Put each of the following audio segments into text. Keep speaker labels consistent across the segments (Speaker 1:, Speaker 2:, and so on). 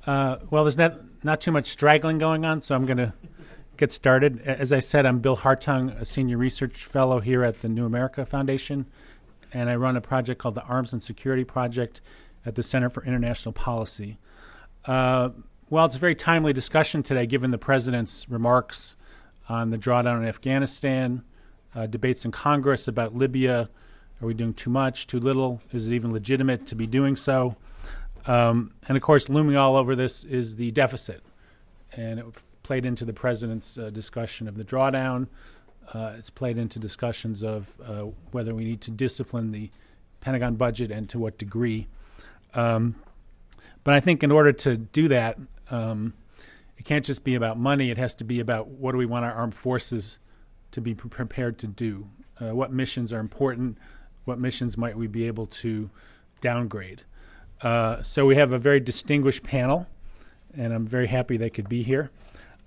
Speaker 1: Well, there's not too much straggling going on, so I'm going to get started. As I said, I'm Bill Hartung, a senior research fellow here at the New America Foundation, and I run a project called the Arms and Security Project at the Center for International Policy. Well, it's a very timely discussion today, given the president's remarks on the drawdown in Afghanistan, debates in Congress about Libya. Are we doing too much, too little? Is it even legitimate to be doing so? And, of course, looming all over this is the deficit. And it played into the president's discussion of the drawdown. It's played into discussions of whether we need to discipline the Pentagon budget and to what degree. But I think in order to do that, it can't just be about money. It has to be about what do we want our armed forces to be prepared to do. What missions are important? What missions might we be able to downgrade? So we have a very distinguished panel, and I'm very happy they could be here.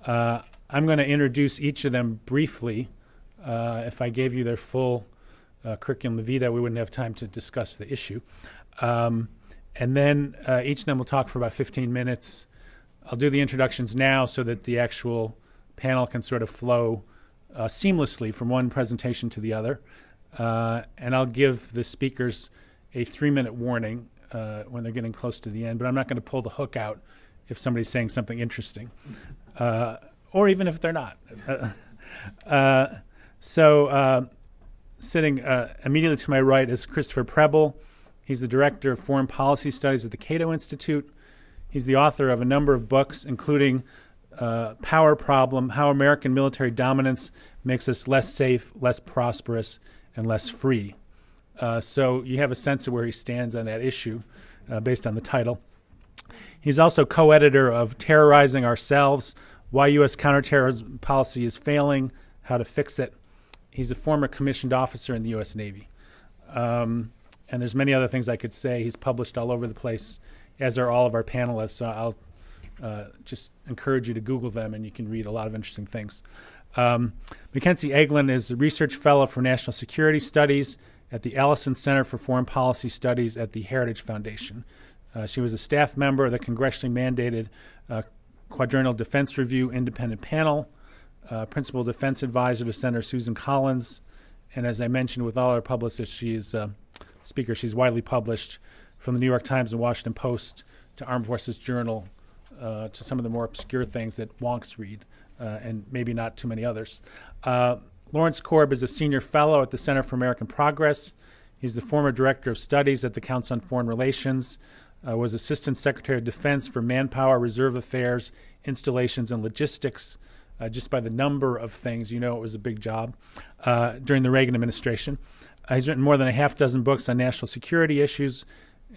Speaker 1: I'm going to introduce each of them briefly. If I gave you their full curriculum vitae, we wouldn't have time to discuss the issue. And then each of them will talk for about 15 minutes. I'll do the introductions now so that the actual panel can sort of flow seamlessly from one presentation to the other. And I'll give the speakers a 3-minute warning when they're getting close to the end, but I'm not going to pull the hook out if somebody's saying something interesting, or even if they're not. So sitting immediately to my right is Christopher Preble. He's the Director of Foreign Policy Studies at the Cato Institute. He's the author of a number of books, including Power Problem, How American Military Dominance Makes Us Less Safe, Less Prosperous, and Less Free. So you have a sense of where he stands on that issue based on the title. He's also co-editor of Terrorizing Ourselves, Why U.S. Counterterrorism Policy is Failing, How to Fix It. He's a former commissioned officer in the U.S. Navy. And there's many other things I could say. He's published all over the place, as are all of our panelists. So I'll just encourage you to Google them, and you can read a lot of interesting things. Mackenzie Eglin is a research fellow for national security studies at the Allison Center for Foreign Policy Studies at the Heritage Foundation. She was a staff member of the congressionally mandated Quadrennial Defense Review Independent Panel, principal defense advisor to Senator Susan Collins, and as I mentioned with all our publicists, she is a speaker. She's widely published from the New York Times and Washington Post to Armed Forces Journal to some of the more obscure things that wonks read, and maybe not too many others. Lawrence Korb is a senior fellow at the Center for American Progress. He's the former director of studies at the Council on Foreign Relations, was Assistant Secretary of Defense for Manpower, Reserve Affairs, Installations, and Logistics. Just by the number of things, you know it was a big job during the Reagan administration. He's written more than a half dozen books on national security issues,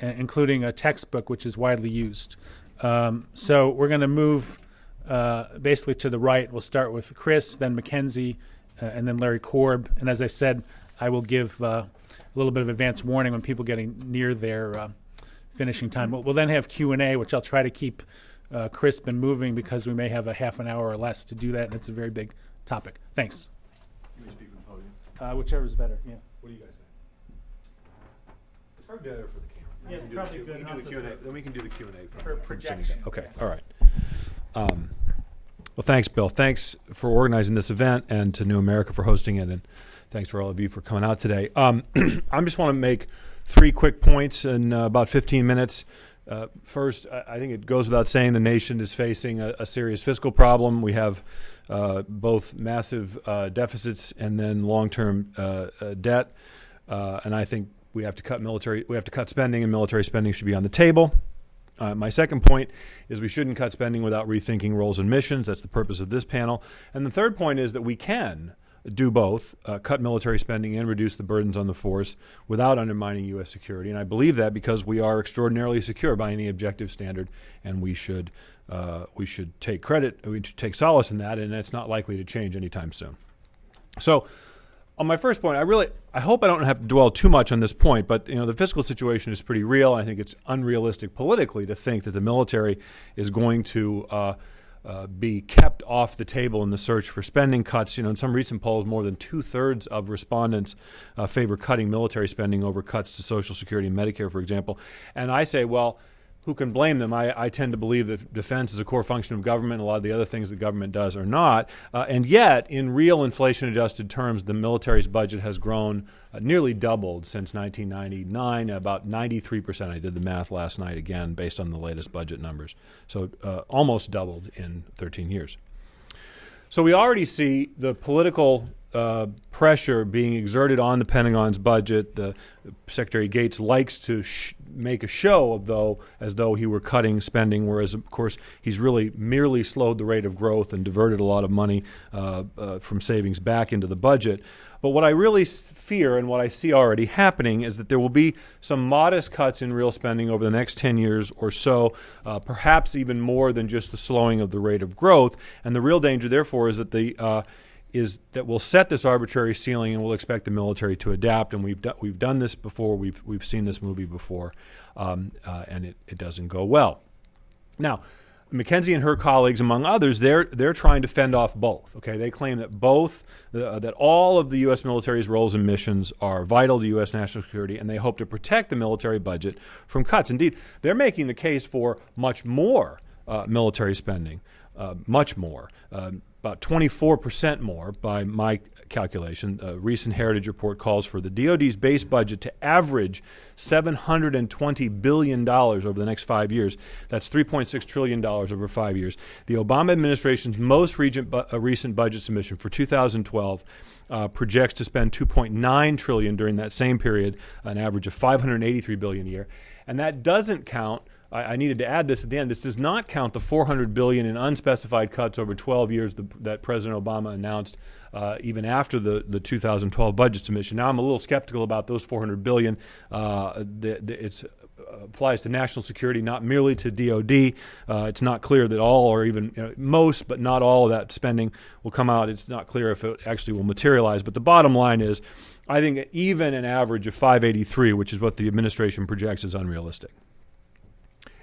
Speaker 1: including a textbook which is widely used. So we're going to move basically to the right. We'll start with Chris, then Mackenzie, and then Larry Korb. And as I said, I will give a little bit of advance warning when people getting near their finishing time. We'll then have Q&A, which I'll try to keep crisp and moving because we may have a half an hour or less to do that, and it's a very big topic. Thanks.
Speaker 2: You may speak from the podium.
Speaker 1: Whichever is better, yeah.
Speaker 2: What do you guys think? It's probably better for the camera.
Speaker 1: Yeah, it's probably good.
Speaker 2: We can do the Q&A. Then we can do the Q&A
Speaker 1: for projection.
Speaker 2: Okay, all right. Well, thanks, Bill. Thanks for organizing this event and to New America for hosting it, and thanks for all of you for coming out today. I just want to make 3 quick points in about 15 minutes. First, I think it goes without saying the nation is facing a serious fiscal problem. We have both massive deficits and then long-term debt, and I think we have to cut spending, and military spending should be on the table. My second point is we shouldn't cut spending without rethinking roles and missions. That's the purpose of this panel. And the third point is that we can do both, cut military spending and reduce the burdens on the force without undermining U.S. security. And I believe that because we are extraordinarily secure by any objective standard, and we should take credit, we should take solace in that, and it's not likely to change anytime soon. So on my first point, I hope I don't have to dwell too much on this point, but the fiscal situation is pretty real. I think it's unrealistic politically to think that the military is going to be kept off the table in the search for spending cuts. In some recent polls, more than 2/3 of respondents favor cutting military spending over cuts to Social Security and Medicare, for example. And I say, well, who can blame them? I tend to believe that defense is a core function of government. A lot of the other things the government does are not. And yet, in real inflation-adjusted terms, the military's budget has grown nearly doubled since 1999, about 93%. I did the math last night again based on the latest budget numbers. So almost doubled in 13 years. So we already see the political pressure being exerted on the Pentagon's budget. Secretary Gates likes to make a show as though he were cutting spending, whereas, of course, he's really merely slowed the rate of growth and diverted a lot of money from savings back into the budget. But what I really fear and what I see already happening is that there will be some modest cuts in real spending over the next 10 years or so, perhaps even more than just the slowing of the rate of growth. And the real danger, therefore, is that we'll set this arbitrary ceiling and we'll expect the military to adapt. And we've done this before. We've seen this movie before, and it doesn't go well. Now, McKenzie and her colleagues, among others, they're trying to fend off both. Okay, they claim that that all of the U.S. military's roles and missions are vital to U.S. national security, and they hope to protect the military budget from cuts. Indeed, they're making the case for much more military spending, much more. About 24% more by my calculation. A recent Heritage report calls for the DoD's base budget to average $720 billion over the next 5 years. That's $3.6 trillion over 5 years. The Obama administration's most recent budget submission for 2012 projects to spend $2.9 trillion during that same period, an average of $583 billion a year. And that doesn't count. I needed to add this at the end. This does not count the $400 billion in unspecified cuts over 12 years that President Obama announced even after the 2012 budget submission. Now I'm a little skeptical about those $400 billion. It applies to national security, not merely to DoD. It's not clear that all, or even most, but not all of that spending will come out. It's not clear if it actually will materialize. But the bottom line is, I think even an average of 583, which is what the administration projects, is unrealistic.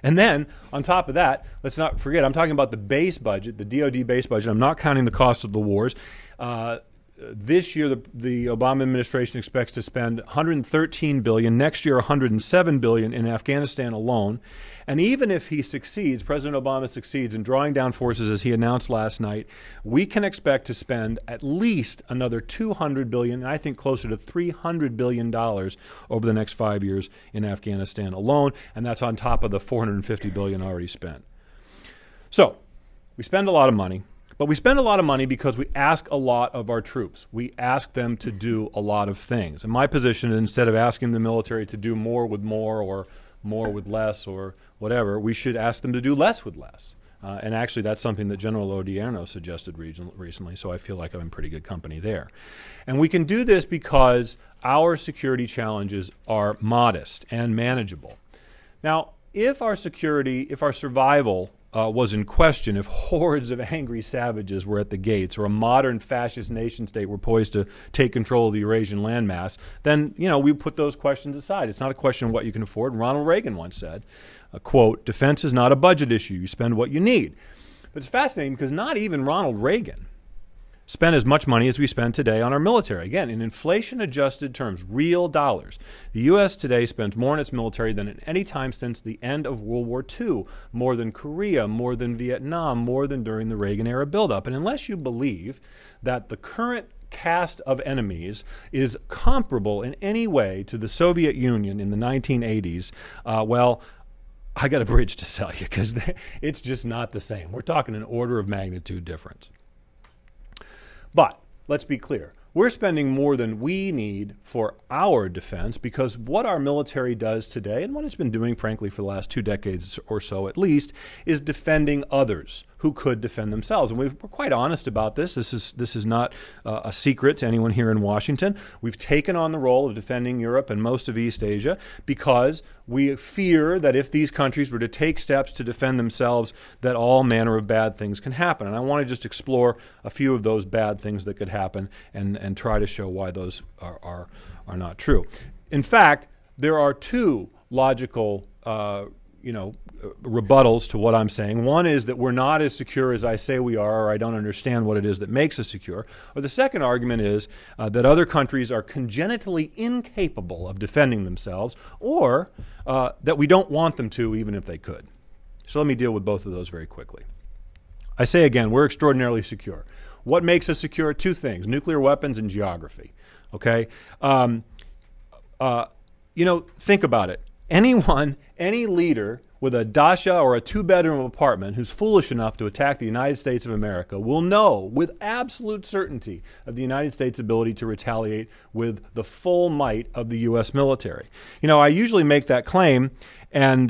Speaker 2: And then, on top of that, let's not forget, I'm talking about the base budget, the DoD base budget. I'm not counting the cost of the wars. This year, the Obama administration expects to spend $113 billion. Next year, $107 billion in Afghanistan alone. And even if he succeeds, President Obama succeeds in drawing down forces, as he announced last night, we can expect to spend at least another $200 billion, and I think closer to $300 billion over the next 5 years in Afghanistan alone. And that's on top of the $450 billion already spent. So we spend a lot of money. But we spend a lot of money because we ask a lot of our troops. We ask them to do a lot of things. And my position is, instead of asking the military to do more with more or more with less or whatever, we should ask them to do less with less. And actually, that's something that General Odierno suggested recently, so I feel like I'm in pretty good company there. And we can do this because our security challenges are modest and manageable. Now, if our survival was in question, if hordes of angry savages were at the gates or a modern fascist nation state were poised to take control of the Eurasian landmass, then, we put those questions aside. It's not a question of what you can afford. Ronald Reagan once said, quote, "Defense is not a budget issue. You spend what you need." But it's fascinating because not even Ronald Reagan spent as much money as we spend today on our military. Again, in inflation-adjusted terms, real dollars, the U.S. today spends more on its military than at any time since the end of World War II, more than Korea, more than Vietnam, more than during the Reagan-era buildup. And unless you believe that the current cast of enemies is comparable in any way to the Soviet Union in the 1980s, well, I got a bridge to sell you, because it's just not the same. We're talking an order of magnitude difference. But let's be clear. We're spending more than we need for our defense, because what our military does today, and what it's been doing, frankly, for the last 2 decades or so at least, is defending others who could defend themselves. And we're quite honest about this. This is not a secret to anyone here in Washington. We've taken on the role of defending Europe and most of East Asia because we fear that if these countries were to take steps to defend themselves, that all manner of bad things can happen. And I want to just explore a few of those bad things that could happen and try to show why those are not true. In fact, there are two logical rebuttals to what I'm saying. One is that we're not as secure as I say we are, or I don't understand what it is that makes us secure. Or the second argument is that other countries are congenitally incapable of defending themselves, or that we don't want them to, even if they could. So let me deal with both of those very quickly. I say again, we're extraordinarily secure. What makes us secure? Two things: nuclear weapons and geography. Okay? Think about it. Any leader with a dacha or a two-bedroom apartment who's foolish enough to attack the United States of America will know with absolute certainty of the United States' ability to retaliate with the full might of the U.S. military. I usually make that claim, and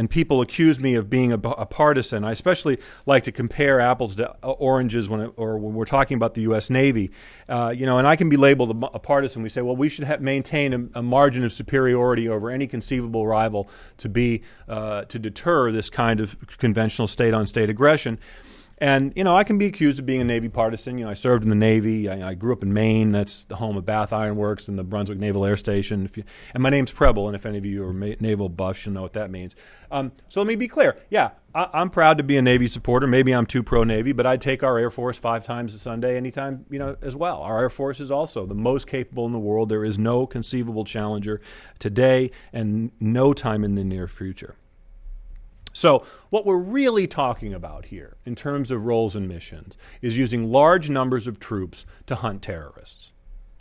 Speaker 2: people accuse me of being a partisan. I especially like to compare apples to oranges when we're talking about the U.S. Navy. And I can be labeled a partisan. We say, well, we should maintain a margin of superiority over any conceivable rival to deter this kind of conventional state-on-state aggression. And, I can be accused of being a Navy partisan. I served in the Navy. I grew up in Maine. That's the home of Bath Iron Works and the Brunswick Naval Air Station. And my name's Preble, and if any of you are naval buffs, you'll know what that means. So let me be clear. Yeah, I'm proud to be a Navy supporter. Maybe I'm too pro-Navy, but I'd take our Air Force 5 times a Sunday anytime, as well. Our Air Force is also the most capable in the world. There is no conceivable challenger today and no time in the near future. So what we're really talking about here in terms of roles and missions is using large numbers of troops to hunt terrorists.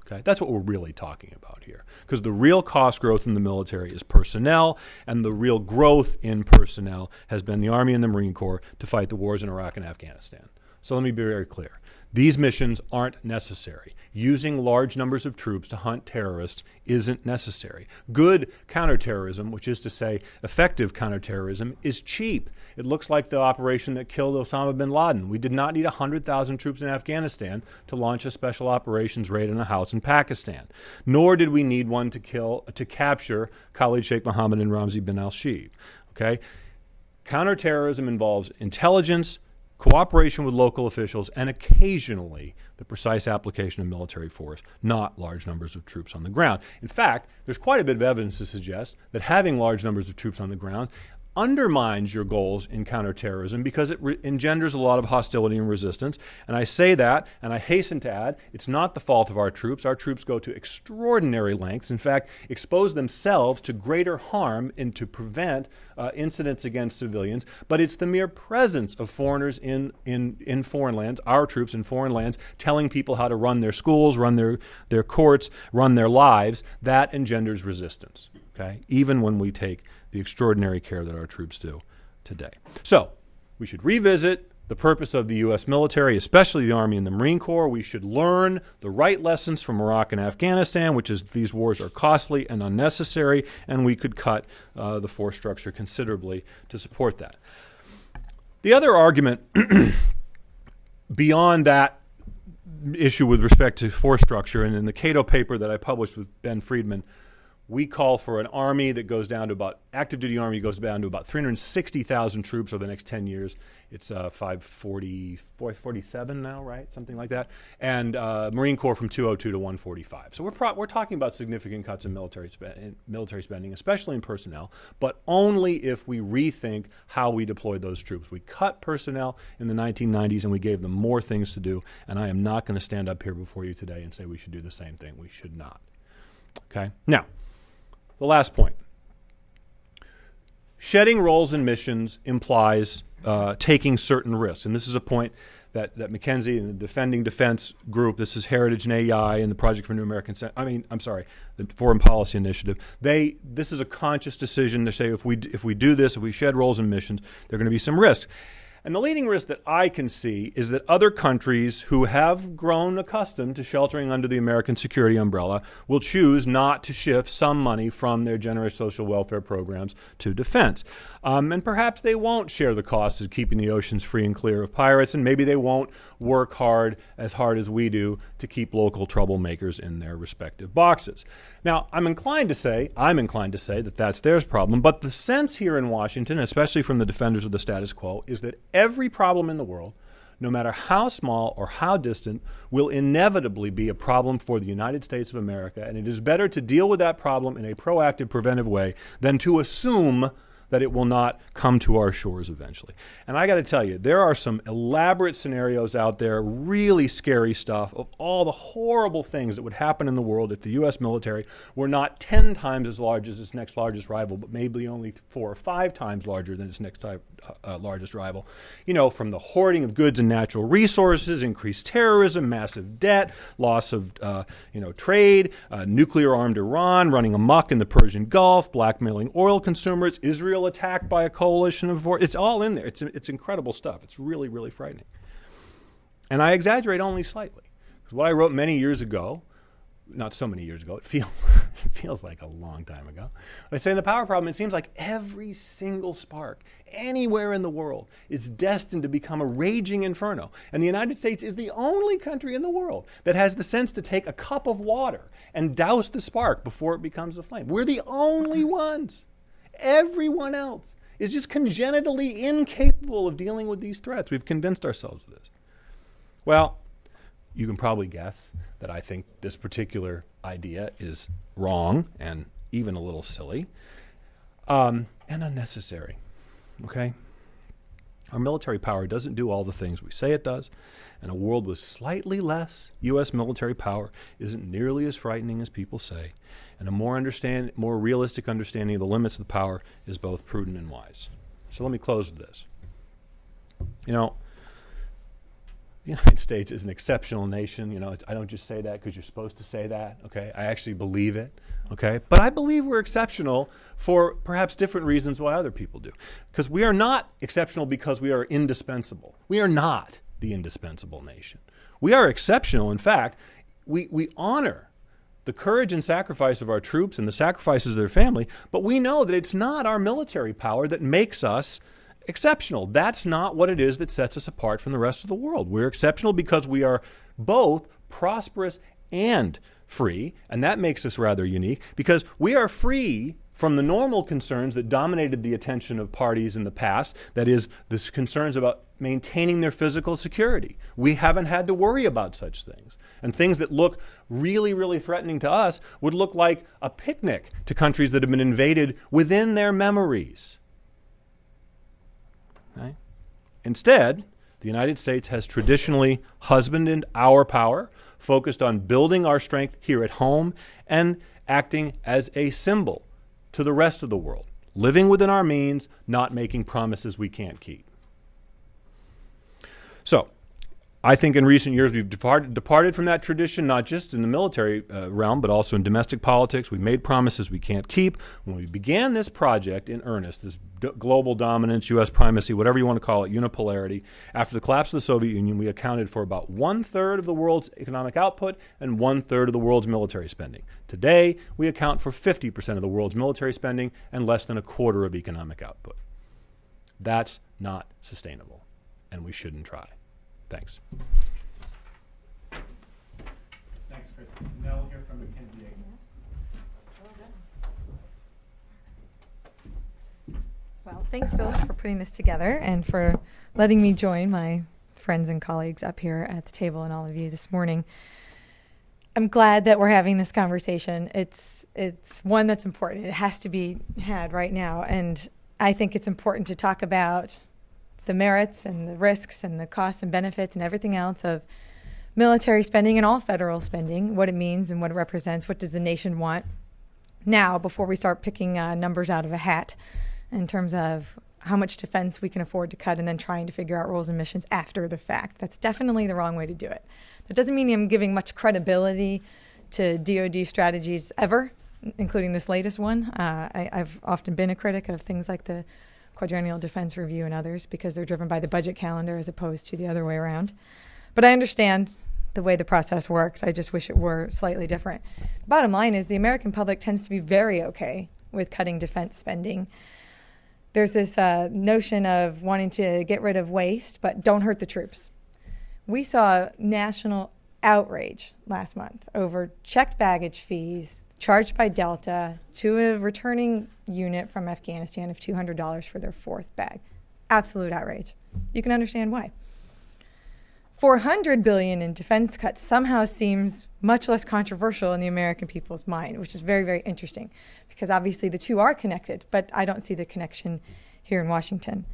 Speaker 2: Okay? That's what we're really talking about here, because the real cost growth in the military is personnel, and the real growth in personnel has been the Army and the Marine Corps to fight the wars in Iraq and Afghanistan. So let me be very clear. These missions aren't necessary. Using large numbers of troops to hunt terrorists isn't necessary. Good counterterrorism, which is to say effective counterterrorism, is cheap. It looks like the operation that killed Osama bin Laden. We did not need 100,000 troops in Afghanistan to launch a special operations raid on a house in Pakistan. Nor did we need one to capture Khalid Sheikh Mohammed and Ramzi bin al-Shibh. Okay? Counterterrorism involves intelligence, cooperation with local officials, and occasionally the precise application of military force, not large numbers of troops on the ground. In fact, there's quite a bit of evidence to suggest that having large numbers of troops on the ground undermines your goals in counterterrorism because it engenders a lot of hostility and resistance. And I say that, and I hasten to add, it's not the fault of our troops. Our troops go to extraordinary lengths, in fact, expose themselves to greater harm and to prevent incidents against civilians. But it's the mere presence of foreigners in foreign lands, our troops in foreign lands, telling people how to run their schools, run their courts, run their lives, that engenders resistance. Okay? Even when we take the extraordinary care that our troops do today. So we should revisit the purpose of the U.S. military, especially the Army and the Marine Corps. We should learn the right lessons from Iraq and Afghanistan, which is these wars are costly and unnecessary, and we could cut the force structure considerably to support that. The other argument beyond that issue with respect to force structure, and in the Cato paper that I published with Ben Friedman, we call for an army that goes down to about, active duty army goes down to about 360,000 troops over the next 10 years. It's 547 now, right? Something like that. And Marine Corps from 202 to 145. So we're talking about significant cuts in military spending, especially in personnel, but only if we rethink how we deploy those troops. We cut personnel in the 1990s and we gave them more things to do, and I am not going to stand up here before you today and say we should do the same thing. We should not. Okay? Now, the last point. Shedding roles and missions implies taking certain risks. And this is a point that McKenzie and the Defending Defense Group, this is Heritage and AI and the Project for New American, the Foreign Policy Initiative, this is a conscious decision to say if we do this, if we shed roles and missions, there are going to be some risks. And the leading risk that I can see is that other countries who have grown accustomed to sheltering under the American security umbrella will choose not to shift some money from their generous social welfare programs to defense. And perhaps they won't share the costs of keeping the oceans free and clear of pirates, and maybe they won't work as hard as we do to keep local troublemakers in their respective boxes. Now, I'm inclined to say that that's their problem, but the sense here in Washington, especially from the defenders of the status quo, is that every problem in the world, no matter how small or how distant, will inevitably be a problem for the United States of America, and it is better to deal with that problem in a proactive, preventive way than to assume that it will not come to our shores eventually. And I got to tell you, there are some elaborate scenarios out there, really scary stuff of all the horrible things that would happen in the world if the U.S. military were not 10 times as large as its next largest rival, but maybe only 4 or 5 times larger than its next largest rival. You know, from the hoarding of goods and natural resources, increased terrorism, massive debt, loss of trade, nuclear-armed Iran running amok in the Persian Gulf, blackmailing oil consumers, Israel attacked by a coalition of war. It's all in there. It's incredible stuff. It's really, really frightening. And I exaggerate only slightly. Because what I wrote many years ago, not so many years ago, it feels like a long time ago. But I say in The Power Problem, it seems like every single spark anywhere in the world is destined to become a raging inferno. And the United States is the only country in the world that has the sense to take a cup of water and douse the spark before it becomes a flame. We're the only ones. Everyone else is just congenitally incapable of dealing with these threats. We've convinced ourselves of this. Well, you can probably guess that I think this particular idea is wrong and even a little silly and unnecessary. Okay? Our military power doesn't do all the things we say it does, and a world with slightly less U.S. military power isn't nearly as frightening as people say, and a more realistic understanding of the limits of the power is both prudent and wise. So let me close with this. You know, the United States is an exceptional nation. You know, I don't just say that because you're supposed to say that, okay? I actually believe it, okay? But I believe we're exceptional for perhaps different reasons why other people do. Because we are not exceptional because we are indispensable. We are not the indispensable nation. We are exceptional. In fact, we honor the courage and sacrifice of our troops and the sacrifices of their family, but we know that it's not our military power that makes us exceptional. That's not what it is that sets us apart from the rest of the world. We're exceptional because we are both prosperous and free, and that makes us rather unique because we are free from the normal concerns that dominated the attention of parties in the past, that is, the concerns about maintaining their physical security. We haven't had to worry about such things. And things that look really, really threatening to us would look like a picnic to countries that have been invaded within their memories. Okay? Instead, the United States has traditionally husbanded our power, focused on building our strength here at home, and acting as a symbol to the rest of the world, living within our means, not making promises we can't keep. So, I think in recent years we've departed from that tradition, not just in the military realm, but also in domestic politics. We've made promises we can't keep. When we began this project in earnest, this global dominance, U.S. primacy, whatever you want to call it, unipolarity, after the collapse of the Soviet Union, we accounted for about 1/3 of the world's economic output and 1/3 of the world's military spending. Today, we account for 50% of the world's military spending and less than 1/4 of economic output. That's not sustainable, and we shouldn't try. Thanks.
Speaker 1: Thanks, Chris. Now we'll hear from Mackenzie.
Speaker 3: Well, thanks, Bill, for putting this together and for letting me join my friends and colleagues up here at the table and all of you this morning. I'm glad that we're having this conversation. It's one that's important. It has to be had right now, and I think it's important to talk about the merits and the risks and the costs and benefits and everything else of military spending and all federal spending, what it means and what it represents, what does the nation want now before we start picking numbers out of a hat in terms of how much defense we can afford to cut and then trying to figure out roles and missions after the fact. That's definitely the wrong way to do it. That doesn't mean I'm giving much credibility to DoD strategies ever, including this latest one. I've often been a critic of things like the Quadrennial Defense Review and others because they're driven by the budget calendar as opposed to the other way around. But I understand the way the process works. I just wish it were slightly different. The bottom line is the American public tends to be very okay with cutting defense spending. There's this notion of wanting to get rid of waste, but don't hurt the troops. We saw national outrage last month over checked baggage fees charged by Delta to a returning unit from Afghanistan of $200 for their 4th bag. Absolute outrage. You can understand why. $400 billion in defense cuts somehow seems much less controversial in the American people's mind, which is very, very interesting, because obviously the two are connected, but I don't see the connection here in Washington.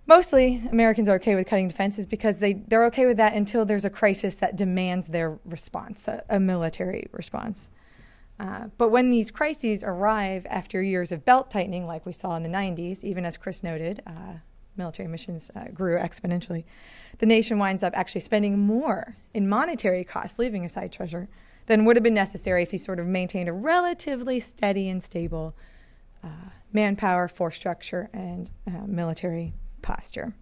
Speaker 3: Mostly, Americans are okay with cutting defenses because they're okay with that until there's a crisis that demands their response, a military response. But when these crises arrive after years of belt tightening, like we saw in the 90s, even as Chris noted, military missions grew exponentially, the nation winds up actually spending more in monetary costs, leaving aside treasure, than would have been necessary if you sort of maintained a relatively steady and stable manpower, force structure, and military posture.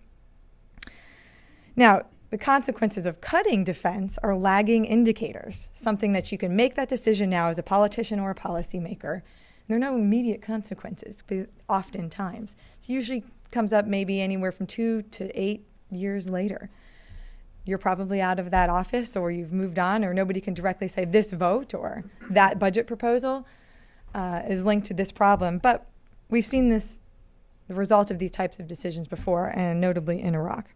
Speaker 3: Now, the consequences of cutting defense are lagging indicators, something that you can make that decision now as a politician or a policymaker. And there are no immediate consequences, but oftentimes. It usually comes up maybe anywhere from 2 to 8 years later. You're probably out of that office, or you've moved on, or nobody can directly say this vote or that budget proposal is linked to this problem. But we've seen the result of these types of decisions before, and notably in Iraq.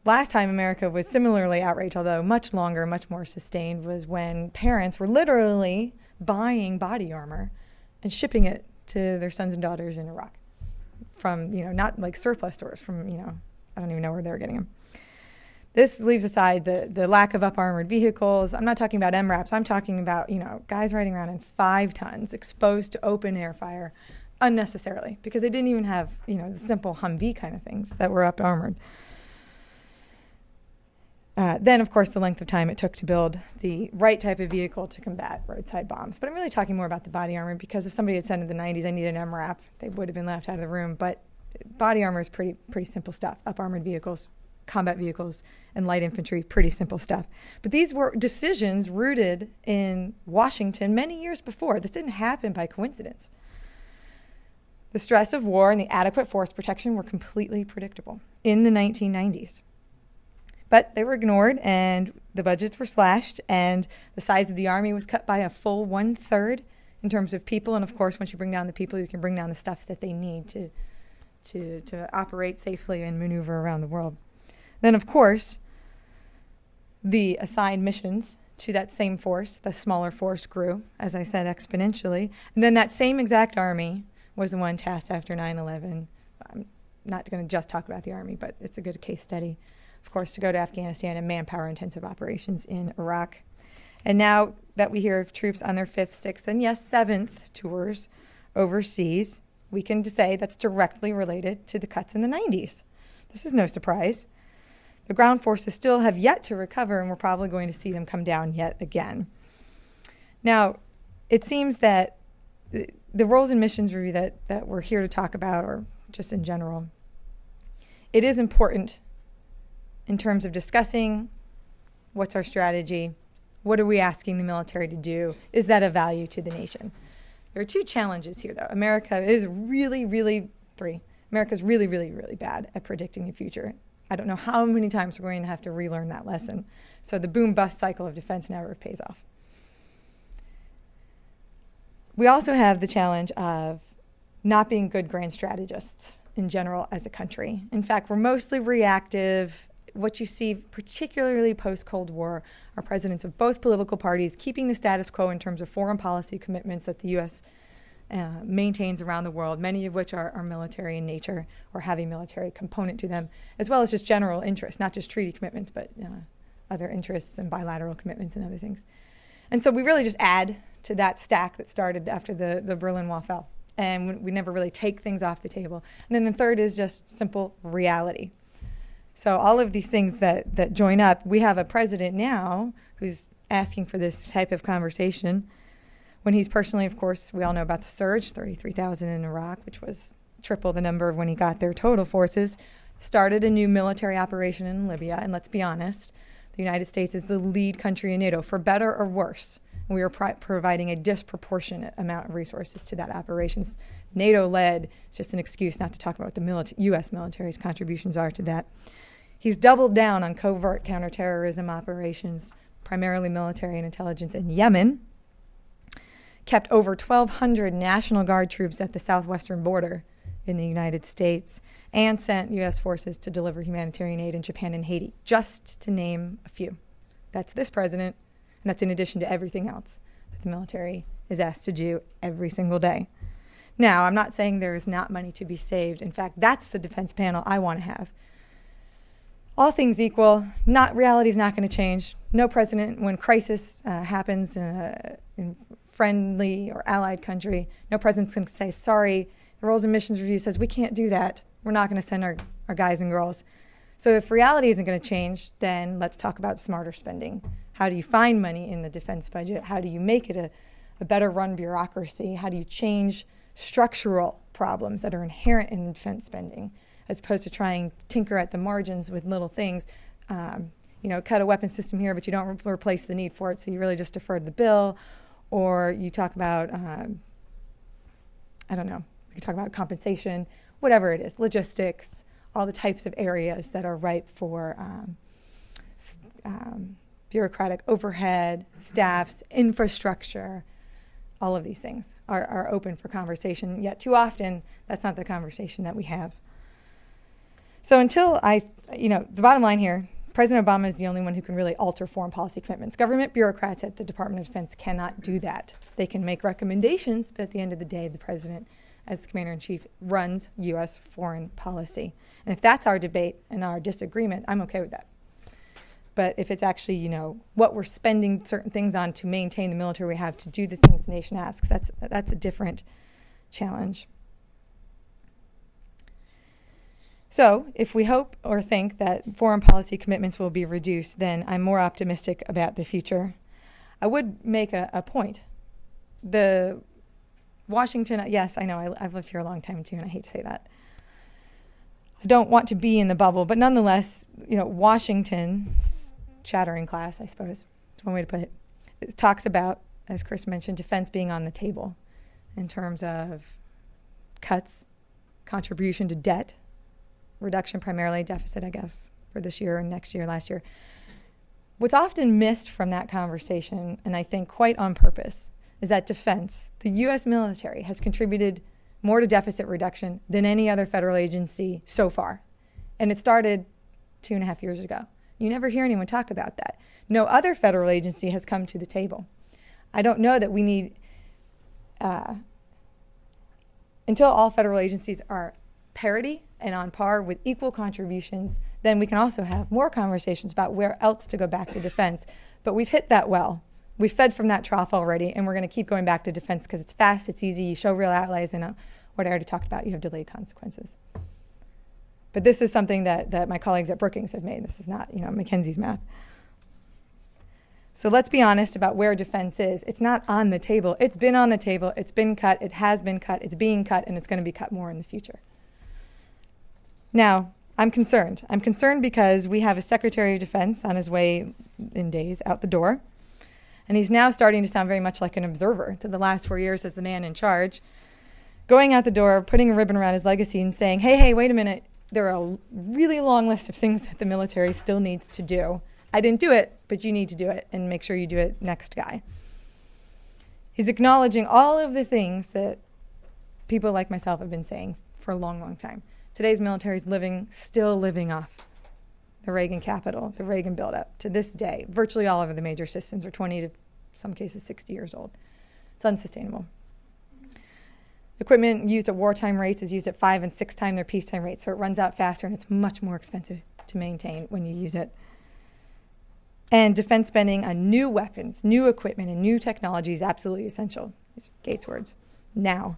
Speaker 3: Last time America was similarly outraged, although much longer, much more sustained, was when parents were literally buying body armor and shipping it to their sons and daughters in Iraq from, not like surplus stores, from, I don't even know where they were getting them. This leaves aside the lack of up-armored vehicles. I'm not talking about MRAPs. I'm talking about, guys riding around in 5 tons, exposed to open air fire unnecessarily, because they didn't even have, the simple Humvee kind of things that were up-armored. Then, of course, the length of time it took to build the right type of vehicle to combat roadside bombs. But I'm really talking more about the body armor, because if somebody had said in the 90s, I need an MRAP, they would have been laughed out of the room. But body armor is pretty simple stuff. Up-armored vehicles, combat vehicles, and light infantry, pretty simple stuff. But these were decisions rooted in Washington many years before. This didn't happen by coincidence. The stress of war and the adequate force protection were completely predictable in the 1990s. But they were ignored, and the budgets were slashed, and the size of the army was cut by a full 1/3 in terms of people. And of course, once you bring down the people, you can bring down the stuff that they need to operate safely and maneuver around the world. Then, of course, the assigned missions to that same force, the smaller force, grew, as I said, exponentially. And then that same exact army was the one tasked after 9/11. I'm not going to just talk about the army, but it's a good case study, of course, to go to Afghanistan and manpower-intensive operations in Iraq. And now that we hear of troops on their 5th, 6th, and yes, 7th tours overseas, we can say that's directly related to the cuts in the 90s. This is no surprise. The ground forces still have yet to recover, and we're probably going to see them come down yet again. Now, it seems that the roles and missions review that we're here to talk about, or just in general, it is important in terms of discussing what's our strategy, what are we asking the military to do, is that of value to the nation? There are 2 challenges here, though. America's really, really bad at predicting the future. I don't know how many times we're going to have to relearn that lesson. So the boom-bust cycle of defense never pays off. We also have the challenge of not being good grand strategists in general as a country. In fact, we're mostly reactive. What you see, particularly post-Cold War, are presidents of both political parties keeping the status quo in terms of foreign policy commitments that the U.S. Maintains around the world, many of which are military in nature or have a military component to them, as well as just general interests, not just treaty commitments, but other interests and bilateral commitments and other things. And so we really just add to that stack that started after the Berlin Wall fell. And we never really take things off the table. And then the third is just simple reality. So all of these things that join up, we have a president now who's asking for this type of conversation when he's personally, of course, we all know about the surge, 33,000 in Iraq, which was triple the number of when he got their total forces, started a new military operation in Libya. And let's be honest, the United States is the lead country in NATO, for better or worse. We are providing a disproportionate amount of resources to that operations. NATO-led, it's just an excuse not to talk about what the U.S. military's contributions are to that. He's doubled down on covert counterterrorism operations, primarily military and intelligence in Yemen, kept over 1,200 National Guard troops at the southwestern border in the United States and sent U.S. forces to deliver humanitarian aid in Japan and Haiti, just to name a few. That's this president, and that's in addition to everything else that the military is asked to do every single day. Now, I'm not saying there is not money to be saved. In fact, that's the defense panel I want to have. All things equal, reality is not going to change. No president, when crisis happens in friendly or allied country, no president's going to say, sorry, the Roles and Missions Review says we can't do that. We're not going to send our guys and girls. So if reality isn't going to change, then let's talk about smarter spending. How do you find money in the defense budget? How do you make it a better run bureaucracy? How do you change structural problems that are inherent in defense spending, as opposed to trying to tinker at the margins with little things? Cut a weapon system here, but you don't replace the need for it, so you really just deferred the bill. Or you talk about, we could talk about compensation, whatever it is, logistics, all the types of areas that are ripe for bureaucratic overhead, staffs, infrastructure. All of these things are open for conversation, yet too often that's not the conversation that we have. So until the bottom line here, President Obama is the only one who can really alter foreign policy commitments. Government bureaucrats at the Department of Defense cannot do that. They can make recommendations, but at the end of the day, the president, as the commander-in-chief, runs U.S. foreign policy. And if that's our debate and our disagreement, I'm okay with that. But if it's actually, what we're spending certain things on to maintain the military we have to do the things the nation asks, that's a different challenge. So if we hope or think that foreign policy commitments will be reduced, then I'm more optimistic about the future. I would make a point. The Washington, yes, I know, I've lived here a long time too, and I hate to say that. I don't want to be in the bubble, but nonetheless, Washington's chattering class, I suppose, that's one way to put it. It talks about, as Chris mentioned, defense being on the table in terms of cuts, contribution to debt, reduction primarily, deficit, I guess, for this year and next year, last year. What's often missed from that conversation, and I think quite on purpose, is that defense, the U.S. military, has contributed more to deficit reduction than any other federal agency so far. And it started 2.5 years ago. You never hear anyone talk about that. No other federal agency has come to the table. I don't know that we need, until all federal agencies are parity and on par with equal contributions, then we can also have more conversations about where else to go back to defense. But we've hit that well. We've fed from that trough already, and we're going to keep going back to defense because it's fast, it's easy, you show real outlays, and what I already talked about, you have delayed consequences. But this is something that my colleagues at Brookings have made. This is not, McKenzie's math. So let's be honest about where defense is. It's not on the table. It's been on the table. It's been cut. It has been cut. It's being cut, and it's going to be cut more in the future. Now, I'm concerned. I'm concerned because we have a Secretary of Defense on his way in days out the door, and he's now starting to sound very much like an observer to the last 4 years as the man in charge, going out the door, putting a ribbon around his legacy and saying, hey, wait a minute. There are a really long list of things that the military still needs to do. I didn't do it, but you need to do it, and make sure you do it next guy. He's acknowledging all of the things that people like myself have been saying for a long, long time. Today's military is still living off the Reagan capital, the Reagan buildup. To this day, virtually all of the major systems are 20 to some cases 60 years old. It's unsustainable. Equipment used at wartime rates is used at 5 and 6 times their peacetime rates, so it runs out faster and it's much more expensive to maintain when you use it. And defense spending on new weapons, new equipment, and new technology is absolutely essential. These are Gates' words. Now.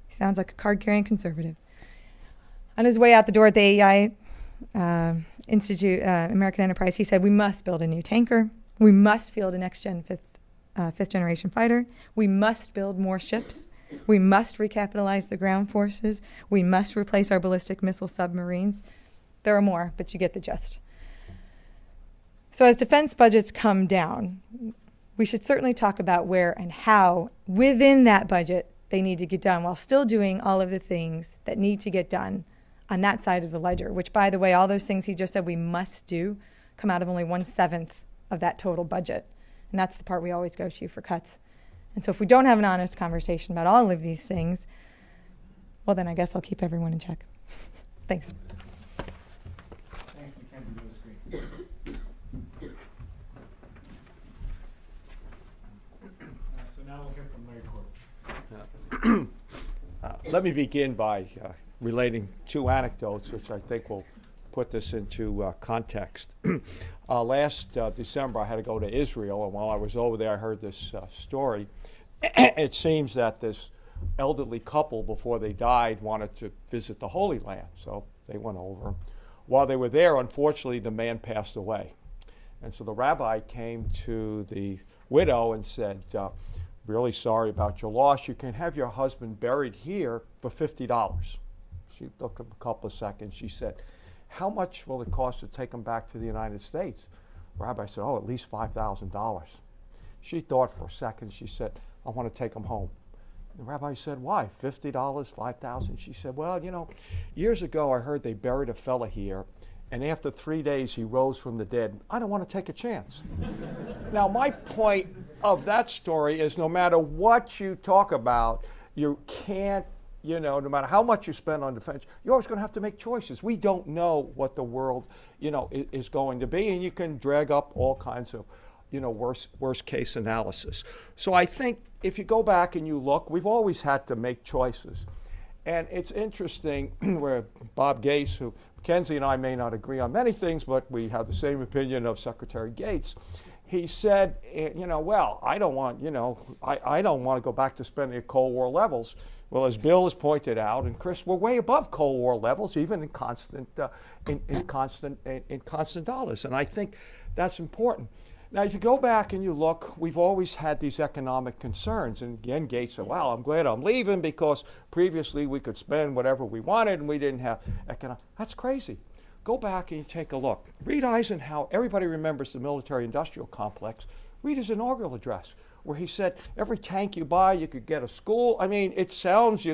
Speaker 3: He sounds like a card-carrying conservative. On his way out the door at the AEI Institute, American Enterprise, he said, we must build a new tanker. We must field a next-gen fifth-generation fighter. We must build more ships. We must recapitalize the ground forces. We must replace our ballistic missile submarines. There are more, but you get the gist. So as defense budgets come down, we should certainly talk about where and how within that budget they need to get done while still doing all of the things that need to get done on that side of the ledger, which, by the way, all those things he just said we must do come out of only 1/7 of that total budget. And that's the part we always go to for cuts. And so if we don't have an honest conversation about all of these things, Well, then I guess I'll keep everyone in check. Thanks.
Speaker 1: Thanks, Mackenzie. That was great. So now we'll hear from Larry Corbett.
Speaker 4: Let me begin by relating two anecdotes, which I think will put this into context. Last December, I had to go to Israel, and while I was over there, I heard this story. It seems that this elderly couple, before they died, wanted to visit the Holy Land, so they went over. While they were there, unfortunately, the man passed away. And so the rabbi came to the widow and said, really sorry about your loss. You can have your husband buried here for $50. She looked at him a couple of seconds. She said, how much will it cost to take him back to the United States? The rabbi said, at least $5,000. She thought for a second. She said, I want to take him home. The rabbi said, why? $50, $5,000? She said, well, years ago I heard they buried a fella here, and after 3 days he rose from the dead. I don't want to take a chance. Now, my point of that story is no matter what you talk about, you can't, no matter how much you spend on defense, you're always going to have to make choices. We don't know what the world, is going to be, and you can drag up all kinds of, worst case analysis. So I think if you go back and you look, we've always had to make choices. And it's interesting where Bob Gates, who Mackenzie and I may not agree on many things, but we have the same opinion of Secretary Gates. He said, well, I don't want to go back to spending at Cold War levels. Well, as Bill has pointed out, and Chris, we're way above Cold War levels, even in constant dollars. And I think that's important. Now, if you go back and you look, we've always had these economic concerns. And again, Gates said, well, I'm glad I'm leaving because previously we could spend whatever we wanted and we didn't have economic. That's crazy. Go back and you take a look. Read Eisenhower. Everybody remembers the military-industrial complex. Read his inaugural address where he said, every tank you buy, you could get a school. I mean, it sounds,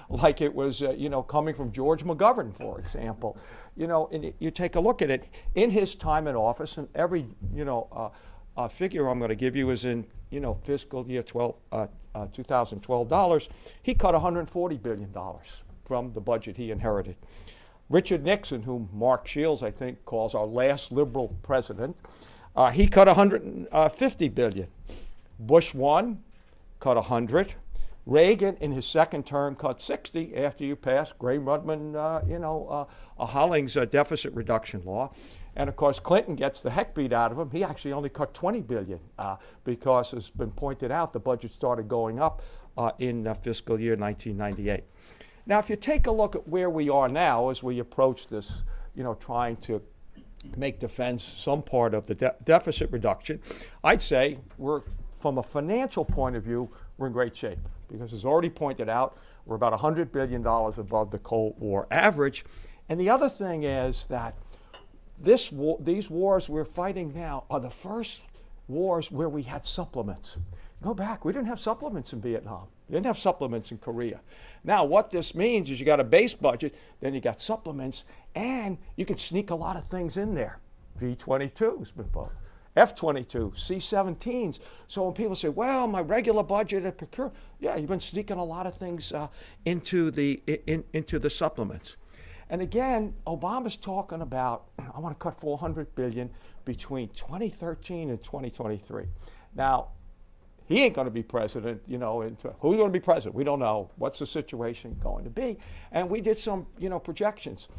Speaker 4: like it was, coming from George McGovern, for example. And you take a look at it in his time in office, and every, figure I'm going to give you is in, fiscal year 2012 dollars. He cut $140 billion from the budget he inherited. Richard Nixon, whom Mark Shields, I think, calls our last liberal president, he cut $150 billion. Bush 1 cut 100. Reagan, in his second term, cut 60 after you passed Gray-Rudman, Hollings deficit reduction law. And, of course, Clinton gets the heck beat out of him. He actually only cut $20 billion because, as has been pointed out, the budget started going up in fiscal year 1998. Now, if you take a look at where we are now as we approach this, trying to make defense some part of the deficit reduction, I'd say we're, from a financial point of view, we're in great shape. Because as already pointed out, we're about $100 billion above the Cold War average. And the other thing is that these wars we're fighting now are the first wars where we had supplements. Go back, we didn't have supplements in Vietnam. We didn't have supplements in Korea. Now, what this means is you got a base budget, then you got supplements, and you can sneak a lot of things in there. V-22 has been voted. F-22, C-17s. So when people say, well, my regular budget at procurement, yeah, you've been sneaking a lot of things into the supplements. And again, Obama's talking about, I want to cut $400 billion between 2013 and 2023. Now, he ain't going to be president, who's going to be president? We don't know. What's the situation going to be? And we did some, projections.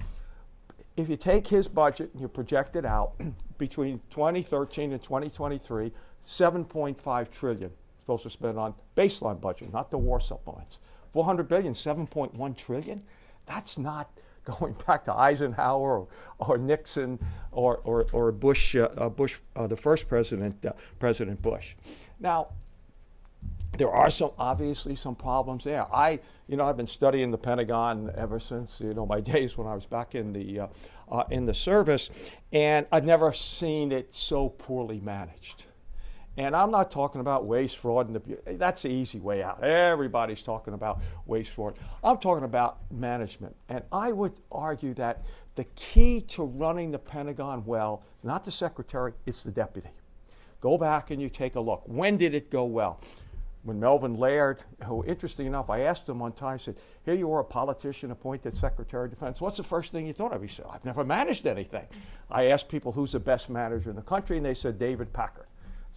Speaker 4: If you take his budget and you project it out between 2013 and 2023, $7.5 trillion supposed to spend on baseline budget, not the war supplements. $400 billion, $7.1 trillion. That's not going back to Eisenhower or Nixon or Bush, the first president, President Bush. Now, there are obviously some problems there. I've been studying the Pentagon ever since, my days when I was back in the service, and I've never seen it so poorly managed. And I'm not talking about waste, fraud, and abuse. That's the easy way out. Everybody's talking about waste, fraud. I'm talking about management. And I would argue that the key to running the Pentagon well, not the secretary, it's the deputy. Go back and you take a look. When did it go well? when Melvin Laird, who, interesting enough, I asked him one time, I said, here you are, a politician appointed Secretary of Defense. What's the first thing you thought of? He said, I've never managed anything. I asked people who's the best manager in the country, and they said David Packard.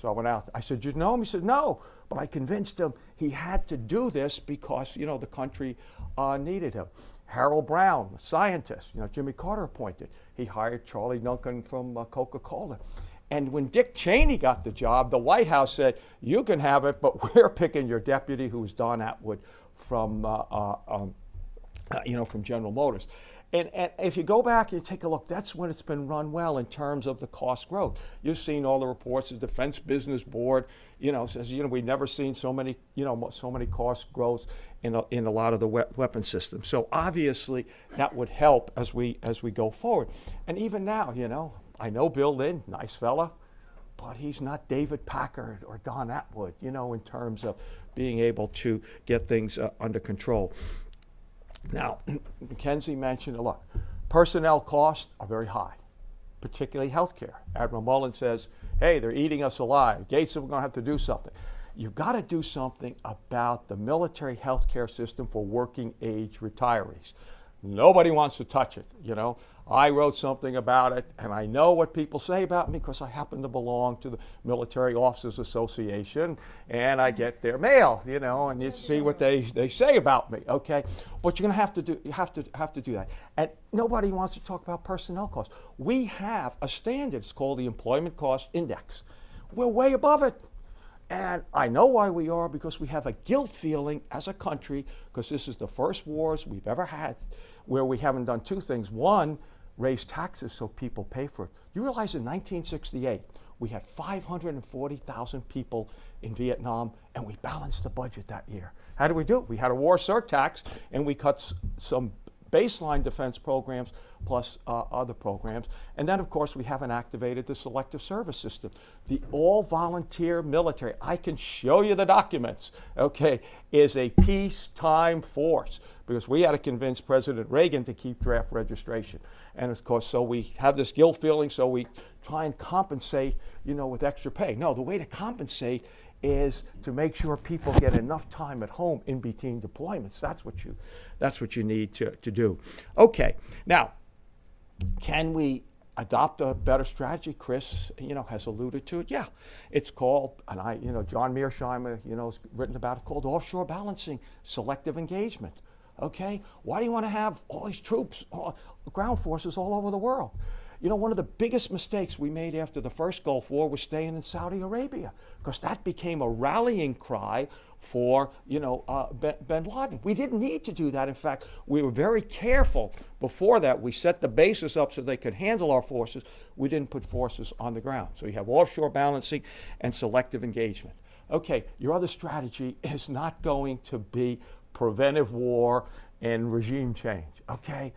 Speaker 4: So I went out. I said, you know him? He said, no. But I convinced him he had to do this because, you know, the country needed him. Harold Brown, a scientist, you know, Jimmy Carter appointed. He hired Charlie Duncan from Coca-Cola. And when Dick Cheney got the job, the White House said, you can have it, but we're picking your deputy, who was Don Atwood from, from General Motors. And if you go back and you take a look, that's when it's been run well in terms of the cost growth. You've seen all the reports. The Defense Business Board, you know, says, you know, we've never seen so many cost growth in a lot of the weapon systems. So obviously that would help as we go forward. And even now, you know, I know Bill Lynn, nice fella, but he's not David Packard or Don Atwood, you know, in terms of being able to get things under control. Now, Mackenzie mentioned, look, personnel costs are very high, particularly healthcare. Admiral Mullen says, hey, they're eating us alive. Gates said we're going to have to do something. You've got to do something about the military healthcare system for working age retirees. Nobody wants to touch it, you know. I wrote something about it, and I know what people say about me because I happen to belong to the Military Officers Association, and I get their mail, you know, and you see what they say about me, okay? But you're going to have to do that. And nobody wants to talk about personnel costs. We have a standard. It's called the Employment Cost Index. We're way above it. And I know why we are, because we have a guilt feeling as a country, because this is the first wars we've ever had where we haven't done two things. One, raise taxes so people pay for it. You realize in 1968, we had 540,000 people in Vietnam, and we balanced the budget that year. How did we do it? We had a war surtax, and we cut some baseline defense programs plus other programs. And then, of course, we haven't activated the selective service system. The all-volunteer military, I can show you the documents, okay, is a peacetime force, because we had to convince President Reagan to keep draft registration. And, of course, so we have this guilt feeling, so we try and compensate, you know, with extra pay. No, the way to compensate is to make sure people get enough time at home in between deployments. That's what you need to do. Okay, now, can we adopt a better strategy? Chris, you know, has alluded to it. Yeah, it's called, and John Mearsheimer, you know, has written about it, called offshore balancing, selective engagement. Okay, why do you want to have all these troops, ground forces all over the world? You know, one of the biggest mistakes we made after the first Gulf War was staying in Saudi Arabia, because that became a rallying cry for, you know, bin Laden. We didn't need to do that. In fact, we were very careful before that. We set the bases up so they could handle our forces. We didn't put forces on the ground. So you have offshore balancing and selective engagement. Okay, your other strategy is not going to be preventive war and regime change, okay?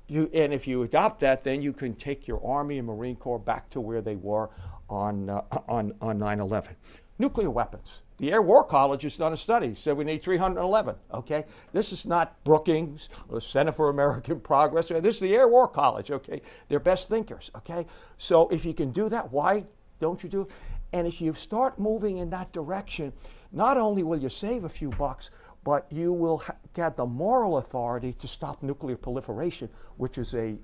Speaker 4: And if you adopt that, then you can take your Army and Marine Corps back to where they were on 9/11. Nuclear weapons. The Air War College has done a study, said we need 311, okay? This is not Brookings or the Center for American Progress. This is the Air War College, okay? They're best thinkers, okay? So if you can do that, why don't you do it? And if you start moving in that direction, not only will you save a few bucks, but you will get the moral authority to stop nuclear proliferation, which is a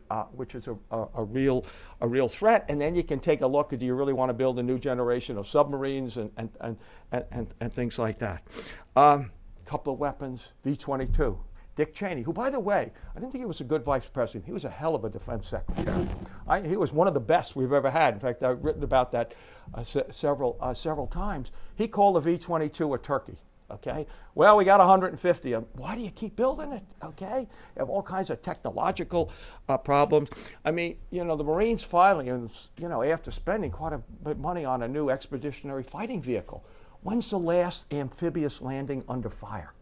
Speaker 4: real threat. And then you can take a look at, do you really want to build a new generation of submarines and things like that. Couple of weapons, V-22. Dick Cheney, who, by the way, I didn't think he was a good vice president. He was a hell of a defense secretary. He was one of the best we've ever had. In fact, I've written about that several times. He called the V-22 a turkey. Okay, well, we got 150 of them. Why do you keep building it? Okay, you have all kinds of technological problems. I mean, you know, the Marines finally, you know, after spending quite a bit of money on a new expeditionary fighting vehicle, when's the last amphibious landing under fire?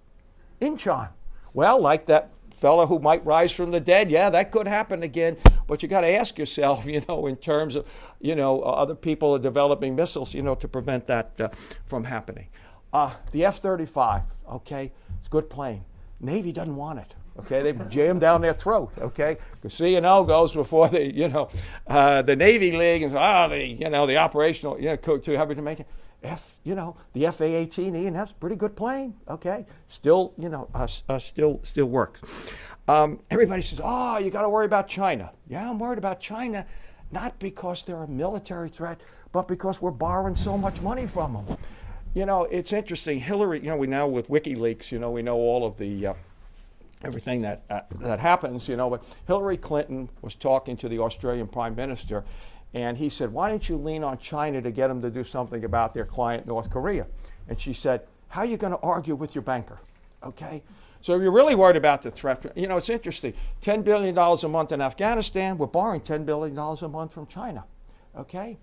Speaker 4: Incheon. Well, like that fellow who might rise from the dead, yeah, that could happen again. But you got to ask yourself, you know, in terms of, you know, other people are developing missiles, you know, to prevent that from happening. The F-35, okay, it's a good plane. Navy doesn't want it, okay? They jam down their throat, okay? Because C&O goes before the, you know, the Navy League and the operational, you know, too heavy to make it. the F/A-18E, and that's a pretty good plane. Okay, still, still works. Everybody says, "Oh, you got to worry about China." Yeah, I'm worried about China, not because they're a military threat, but because we're borrowing so much money from them. It's interesting. Hillary, we now with WikiLeaks, we know all of the everything that happens, But Hillary Clinton was talking to the Australian Prime Minister, and he said, "Why don't you lean on China to get them to do something about their client, North Korea?" And she said, "How are you going to argue with your banker?" Okay? So if you're really worried about the threat, it's interesting. $10 billion a month in Afghanistan, we're borrowing $10 billion a month from China. Okay?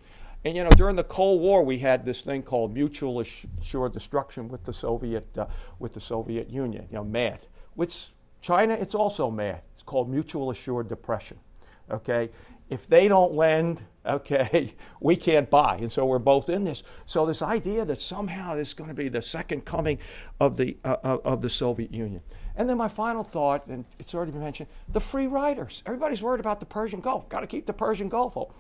Speaker 4: And during the Cold War, we had this thing called mutual assured destruction with the Soviet Union, MAD. With China, it's also MAD. It's called mutual assured depression. Okay? If they don't lend, okay, we can't buy. And so we're both in this. So this idea that somehow this is going to be the second coming of the Soviet Union. And then my final thought, and it's already been mentioned, the free riders. Everybody's worried about the Persian Gulf. Got to keep the Persian Gulf open.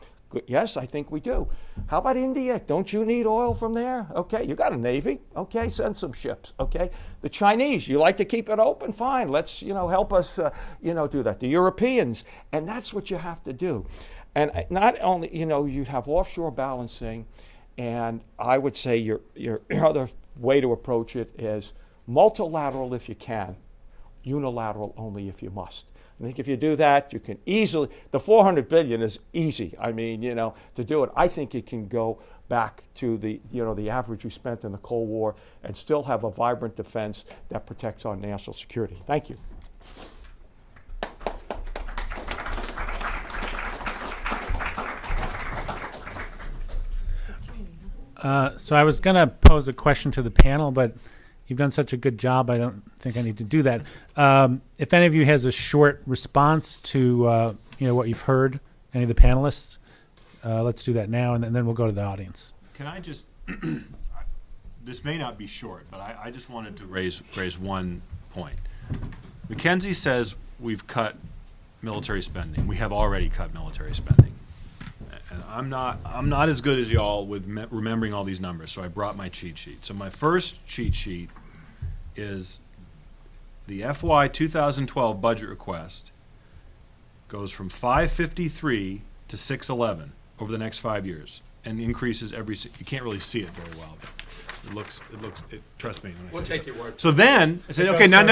Speaker 4: Yes, I think we do. How about India? Don't you need oil from there? Okay, you got a navy. Okay, send some ships. Okay, the Chinese, you like to keep it open? Fine, let's help us do that. The Europeans, and that's what you have to do. And not only you have offshore balancing, and I would say your other way to approach it is multilateral if you can, unilateral only if you must. I think if you do that, you can easily, the $400 billion is easy. I mean, to do it. I think it can go back to the average we spent in the Cold War and still have a vibrant defense that protects our national security. Thank you.
Speaker 1: So I was going to pose a question to the panel, but you've done such a good job, I don't think I need to do that. If any of you has a short response to what you've heard, any of the panelists, let's do that now, and then we'll go to the audience.
Speaker 2: Can I just, this may not be short, but I just wanted to raise one point. McKinsey says we've cut military spending. We have already cut military spending. And I'm not as good as y'all with remembering all these numbers, so I brought my cheat sheet. So my first cheat sheet is the FY 2012 budget request goes from 553 to 611 over the next 5 years, and increases you can't really see it very well, but trust me.
Speaker 4: We'll take your word.
Speaker 2: So then I said, okay, now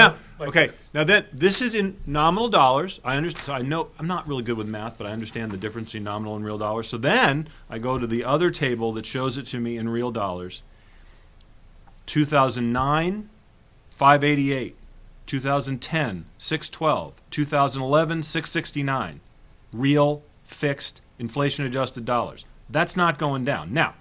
Speaker 2: that this is in nominal dollars. I understand. So I know I'm not really good with math, but I understand the difference between nominal and real dollars. So then I go to the other table that shows it to me in real dollars. 2009, 588. 2010, 612. 2011, 669. Real, fixed, inflation-adjusted dollars. That's not going down. Now,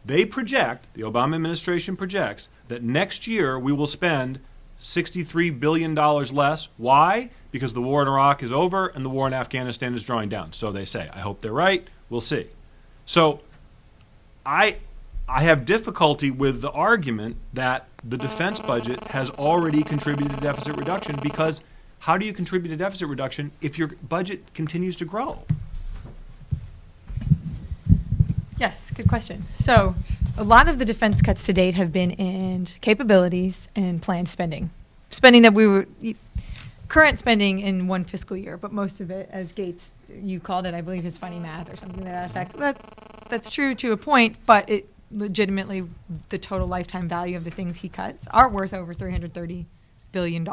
Speaker 2: they project, the Obama administration projects, that next year we will spend $63 billion less. Why? Because the war in Iraq is over and the war in Afghanistan is drawing down. So they say. I hope they're right. We'll see. So I have difficulty with the argument that the defense budget has already contributed to deficit reduction, because how do you contribute to deficit reduction if your budget continues to grow?
Speaker 3: Yes, good question. So a lot of the defense cuts to date have been in capabilities and planned spending. Spending that current spending in one fiscal year, but most of it, as Gates, you called it, I believe, is funny math or something to that effect. That's true to a point, but it legitimately, the total lifetime value of the things he cuts are worth over $330 billion.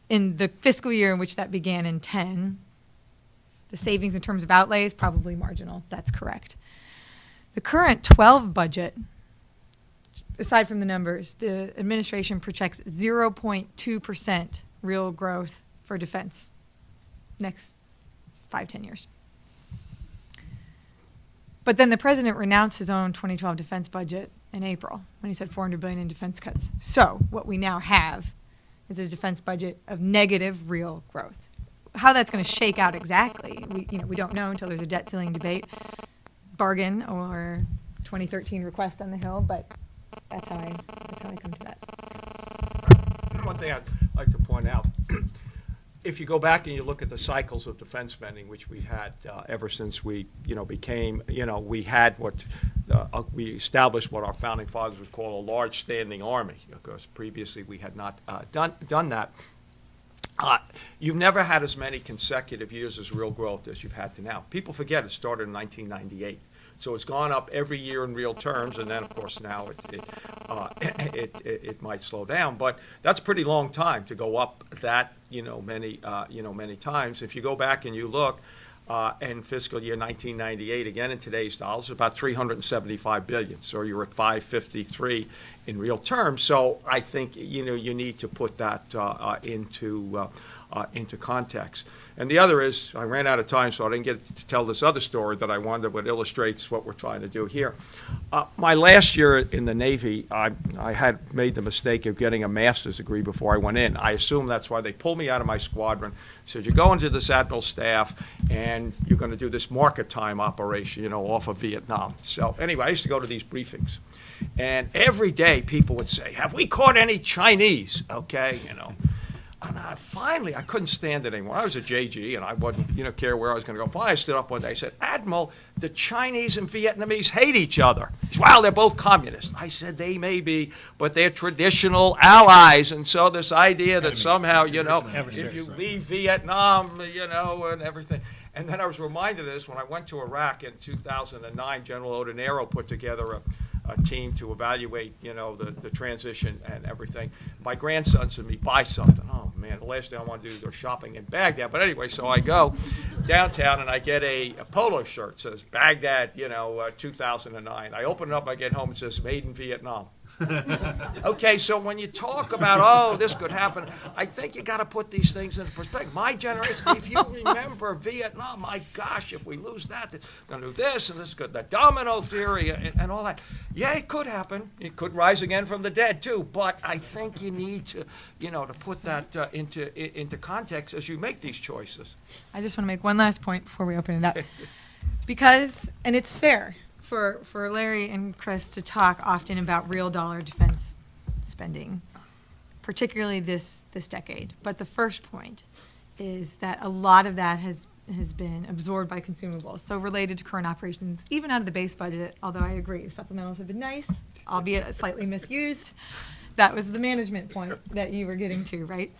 Speaker 3: In the fiscal year in which that began in 10, the savings in terms of outlay is probably marginal. That's correct. The current 12 budget, aside from the numbers, the administration projects 0.2% real growth for defense next 5-10 years. But then the president renounced his own 2012 defense budget in April when he said $400 billion in defense cuts. So what we now have is a defense budget of negative real growth. How that's going to shake out exactly, we don't know until there's a debt ceiling debate, bargain, or 2013 request on the Hill, but that's how I come to that.
Speaker 4: One thing I'd like to point out, if you go back and you look at the cycles of defense spending, which we had ever since we, became, we had what we established what our founding fathers would call a large standing army, because previously we had not done that. You've never had as many consecutive years as real growth as you've had to now. People forget it started in 1998. So it's gone up every year in real terms, and then of course now it might slow down, but that's a pretty long time to go up that many times. If you go back and you look, in fiscal year 1998, again in today's dollars, about $375 billion. So you're at 553 in real terms. So I think you need to put that into context. And the other is, I ran out of time, so I didn't get to tell this other story that I wanted, but illustrates what we're trying to do here. My last year in the Navy, I had made the mistake of getting a master's degree before I went in. I assume that's why they pulled me out of my squadron. Said, you're going to this admiral staff, and you're going to do this market time operation, off of Vietnam. So anyway, I used to go to these briefings. And every day people would say, have we caught any Chinese? Okay, And finally, I couldn't stand it anymore. I was a JG, and I wouldn't, care where I was going to go. Finally, I stood up one day and said, Admiral, the Chinese and Vietnamese hate each other. He said, well, they're both communists. I said, they may be, but they're traditional allies. And so this idea that somehow, if you leave Vietnam, and everything. And then I was reminded of this when I went to Iraq in 2009. General Odinero put together a team to evaluate, the transition and everything. My grandson said to me, buy something. Oh, man, the last thing I want to do is go shopping in Baghdad. But anyway, so I go downtown and I get a polo shirt. It says Baghdad, 2009. I open it up, I get home, it says made in Vietnam. Okay, so when you talk about, this could happen, I think you got to put these things into perspective. My generation, if you remember Vietnam, my gosh, if we lose that, they're going to do this and this, the domino theory and all that. Yeah, it could happen. It could rise again from the dead too. But I think you need to, to put that into context as you make these choices.
Speaker 3: I just want to make one last point before we open it up, because, and it's fair for Larry and Chris to talk often about real dollar defense spending, particularly this decade. But the first point is that a lot of that has been absorbed by consumables, so related to current operations, even out of the base budget, although I agree, supplementals have been nice, albeit slightly misused. That was the management point that you were getting to, right?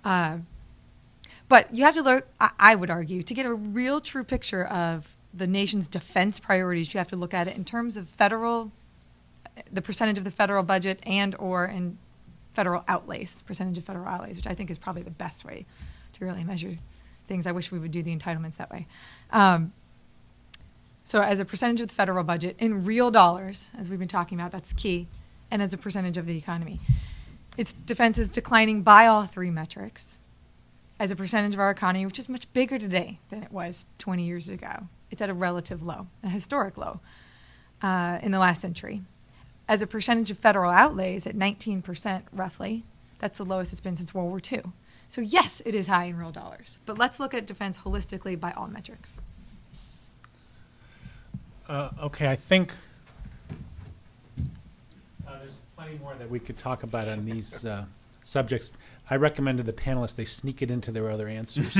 Speaker 3: But you have to look, I would argue, to get a real true picture of the nation's defense priorities, you have to look at it in terms of the percentage of the federal budget and or in federal outlays, percentage of federal outlays, which I think is probably the best way to really measure things. I wish we would do the entitlements that way. So as a percentage of the federal budget in real dollars, as we've been talking about, that's key, and as a percentage of the economy. Its defense is declining by all three metrics as a percentage of our economy, which is much bigger today than it was 20 years ago. It's at a relative low, a historic low in the last century. As a percentage of federal outlays at 19% roughly, that's the lowest it's been since World War II. So yes, it is high in real dollars, but let's look at defense holistically by all metrics.
Speaker 1: Okay, I think there's plenty more that we could talk about on these subjects. I recommend to the panelists they sneak it into their other answers,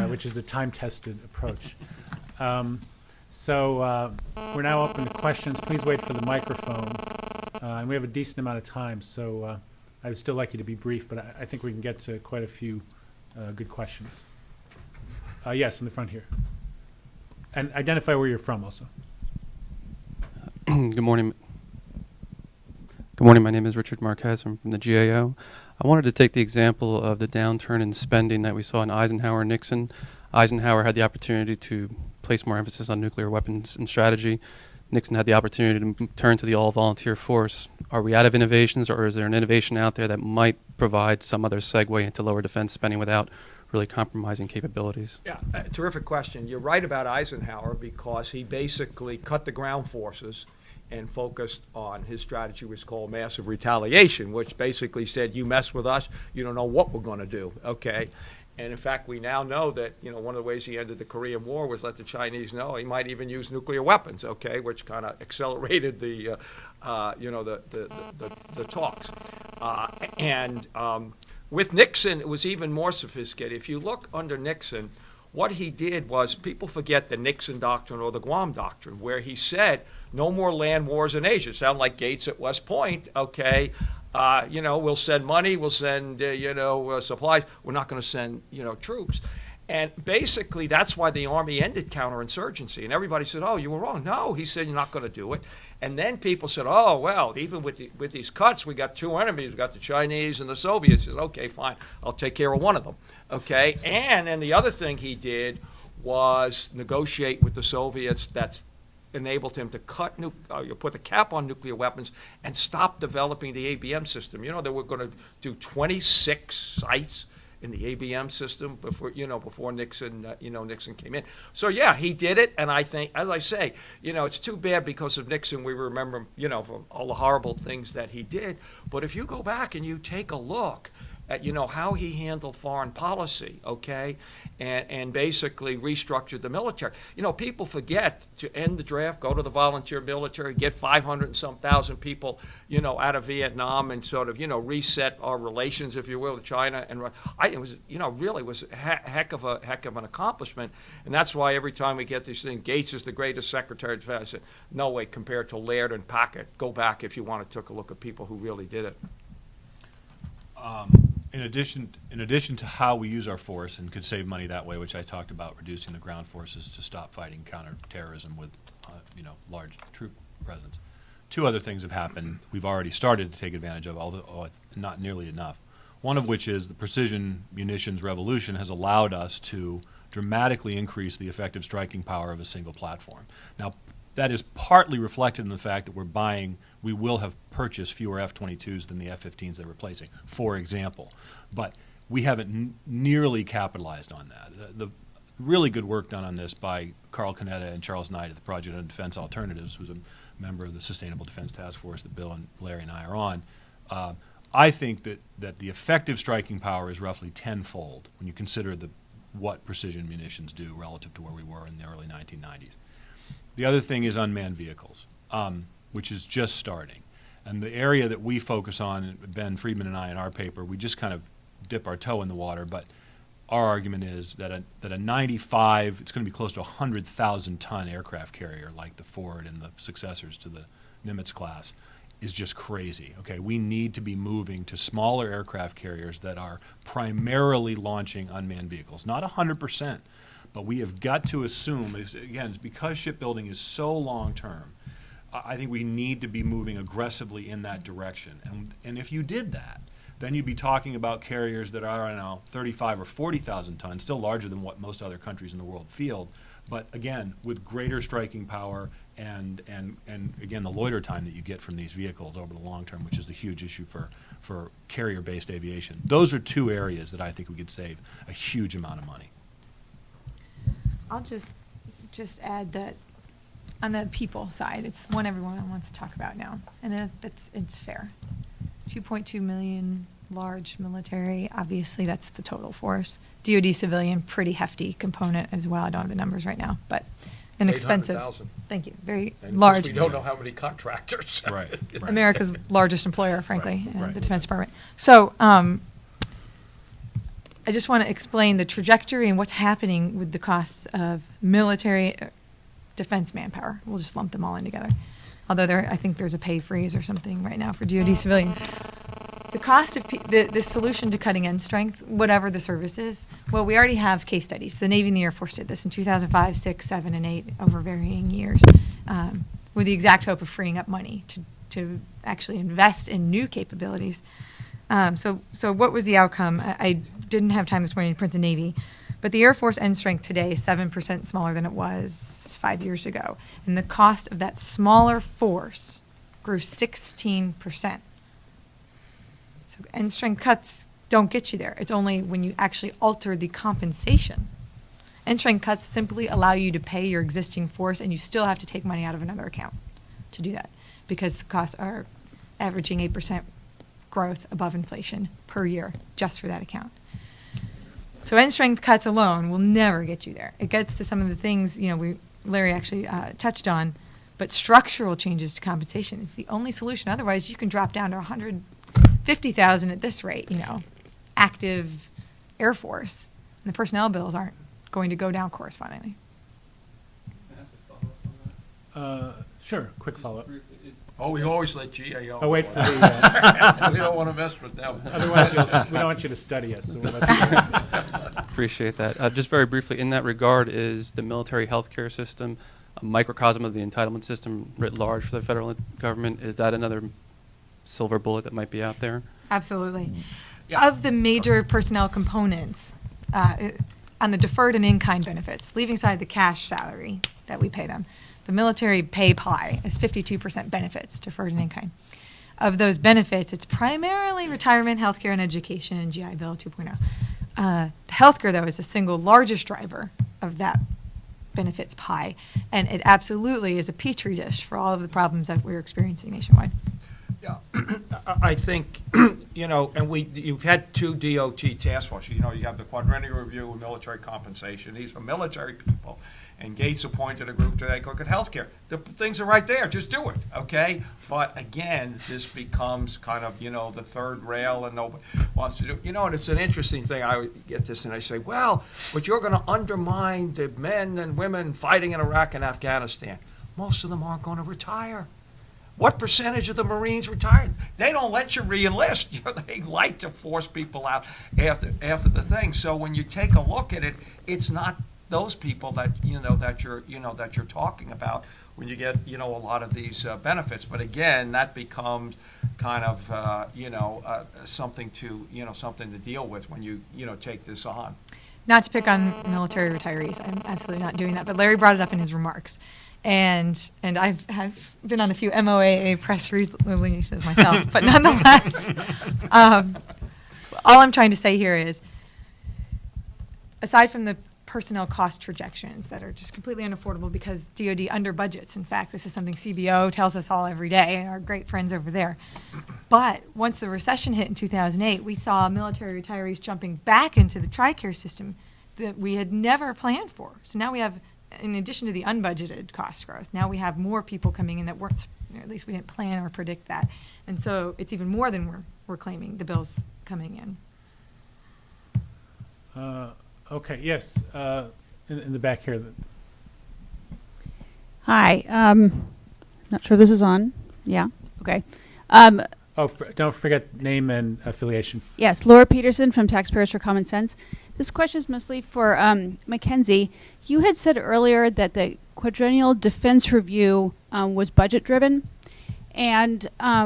Speaker 1: which is a time-tested approach. So we're now open to questions. Please wait for the microphone. And we have a decent amount of time, so I would still like you to be brief, but I think we can get to quite a few good questions. Yes, in the front here. And identify where you're from also.
Speaker 5: Good morning. Good morning. My name is Richard Marquez. I'm from the GAO. I wanted to take the example of the downturn in spending that we saw in Eisenhower and Nixon. Eisenhower had the opportunity to place more emphasis on nuclear weapons and strategy. Nixon had the opportunity to turn to the all-volunteer force. Are we out of innovations, or is there an innovation out there that might provide some other segue into lower defense spending without really compromising capabilities?
Speaker 4: Yeah, terrific question. You're right about Eisenhower, because he basically cut the ground forces and focused on his strategy, was called massive retaliation, which basically said, you mess with us, you don't know what we're going to do, okay? And in fact, we now know that, one of the ways he ended the Korean War was let the Chinese know he might even use nuclear weapons, okay, which kind of accelerated the talks. with Nixon, it was even more sophisticated. If you look under Nixon, what he did was, people forget the Nixon doctrine or the Guam doctrine, where he said, no more land wars in Asia. Sound like Gates at West Point, okay? We'll send money, we'll send, supplies. We're not going to send, troops. And basically, that's why the Army ended counterinsurgency. And everybody said, oh, you were wrong. No, he said, you're not going to do it. And then people said, oh, well, even with these cuts, we got two enemies. We got the Chinese and the Soviets. He said, okay, fine, I'll take care of one of them. Okay? And then the other thing he did was negotiate with the Soviets. That's enabled him to put the cap on nuclear weapons and stop developing the ABM system. They were going to do 26 sites in the ABM system before Nixon came in. So yeah, he did it, and I think, as I say, it's too bad because of Nixon. We remember for all the horrible things that he did. But if you go back and you take a look at how he handled foreign policy, okay, and basically restructured the military. People forget to end the draft, go to the volunteer military, get 500 and some thousand people, out of Vietnam, and sort of reset our relations, if you will, with China. And it was really was a heck of an accomplishment. And that's why every time we get this thing, Gates is the greatest Secretary of Defense. I said, no way compared to Laird and Packard. Go back if you want to take a look at people who really did it.
Speaker 2: In addition to how we use our force and could save money that way, which I talked about, reducing the ground forces to stop fighting counterterrorism with, large troop presence. Two other things have happened. We've already started to take advantage of, although not nearly enough. One of which is the precision munitions revolution has allowed us to dramatically increase the effective striking power of a single platform. Now, that is partly reflected in the fact that we will have purchased fewer F-22s than the F-15s they're replacing, for example. But we haven't nearly capitalized on that. The really good work done on this by Carl Canetta and Charles Knight at the Project on Defense Alternatives, who's a member of the Sustainable Defense Task Force that Bill and Larry and I are on. I think that the effective striking power is roughly tenfold when you consider what precision munitions do relative to where we were in the early 1990s. The other thing is unmanned vehicles, which is just starting. And the area that we focus on, Ben Friedman and I in our paper, we just kind of dip our toe in the water, but our argument is that a 95, it's going to be close to 100,000-ton aircraft carrier like the Ford and the successors to the Nimitz class is just crazy. Okay, we need to be moving to smaller aircraft carriers that are primarily launching unmanned vehicles, not 100%. But we have got to assume, again, because shipbuilding is so long-term, I think we need to be moving aggressively in that direction. And if you did that, then you'd be talking about carriers that are, I don't know, 35 or 40,000 tons, still larger than what most other countries in the world field, but again, with greater striking power and again, the loiter time that you get from these vehicles over the long term, which is the huge issue for carrier-based aviation. Those are two areas that I think we could save a huge amount of money.
Speaker 3: I'll just add that on the people side, it's one everyone wants to talk about now, and it's fair. 2.2 million large military, obviously that's the total force. DoD civilian, pretty hefty component as well. I don't have the numbers right now, but inexpensive.
Speaker 4: 800,000.
Speaker 3: Thank you. Very
Speaker 4: And
Speaker 3: large.
Speaker 4: We don't know how many contractors.
Speaker 2: Right.
Speaker 3: America's largest employer, frankly,
Speaker 2: Right.
Speaker 3: the Defense Department. So I just want to explain the trajectory and what's happening with the costs of military defense manpower. We'll just lump them all in together. Although I think there's a pay freeze or something right now for DoD civilian. The cost of the solution to cutting end strength, whatever the service is, well, we already have case studies. The Navy and the Air Force did this in 2005, 6, 7, and 8 over varying years with the exact hope of freeing up money to actually invest in new capabilities. So what was the outcome? I didn't have time this morning to print the Navy, but the Air Force end strength today is 7% smaller than it was 5 years ago. And the cost of that smaller force grew 16%. So end strength cuts don't get you there. It's only when you actually alter the compensation. End strength cuts simply allow you to pay your existing force, and you still have to take money out of another account to do that because the costs are averaging 8% growth above inflation per year just for that account. So end strength cuts alone will never get you there. It gets to some of the things, Larry actually touched on, but structural changes to compensation is the only solution. Otherwise, you can drop down to 150,000 at this rate, active Air Force, and the personnel bills aren't going to go down correspondingly.
Speaker 1: Sure, quick follow-up.
Speaker 4: Oh, we always let GAO.
Speaker 1: Oh, wait for the.
Speaker 4: We don't want to mess with them.
Speaker 1: Otherwise, we don't want you to study us. So we'll let you
Speaker 5: Appreciate that. Just very briefly, in that regard, is the military healthcare system a microcosm of the entitlement system writ large for the federal government? Is that another silver bullet that might be out there?
Speaker 3: Absolutely.
Speaker 4: Yeah.
Speaker 3: Of the major personnel components, on the deferred and in-kind benefits, leaving aside the cash salary that we pay them, the military pay pie is 52% benefits, deferred and in-kind. Of those benefits, it's primarily retirement, healthcare, and education, and GI Bill 2.0. The healthcare, though, is the single largest driver of that benefits pie, and it absolutely is a petri dish for all of the problems that we're experiencing nationwide.
Speaker 4: Yeah, I think, and you've had two DOT task forces. You have the quadrennial review of military compensation. These are military people. And Gates appointed a group to take a look at healthcare. The things are right there. Just do it, okay? But again, this becomes kind of, the third rail, and nobody wants to do it. And it's an interesting thing. I get this, and I say, well, but you're going to undermine the men and women fighting in Iraq and Afghanistan. Most of them aren't going to retire. What percentage of the Marines retired? They don't let you re-enlist. They like to force people out after the thing. So when you take a look at it, it's not those people that you're talking about when you get a lot of these benefits. But again, that becomes kind of something to deal with when you take this on.
Speaker 3: Not to pick on military retirees, I'm absolutely not doing that. But Larry brought it up in his remarks. And I've been on a few MOAA press releases myself, but nonetheless, all I'm trying to say here is, aside from the personnel cost projections that are just completely unaffordable because DoD under budgets. In fact, this is something CBO tells us all every day, our great friends over there. But once the recession hit in 2008, we saw military retirees jumping back into the TRICARE system that we had never planned for. So now we have, in addition to the unbudgeted cost growth, now we have more people coming in that weren't, at least we didn't plan or predict that. And so it's even more than we're claiming the bills coming in.
Speaker 1: Okay, yes, in the back here.
Speaker 6: Hi, not sure this is on. Yeah, okay.
Speaker 1: Don't forget name and affiliation.
Speaker 6: Yes, Laura Peterson from Taxpayers for Common Sense. This question is mostly for Mackenzie. You had said earlier that the quadrennial defense review was budget driven, and I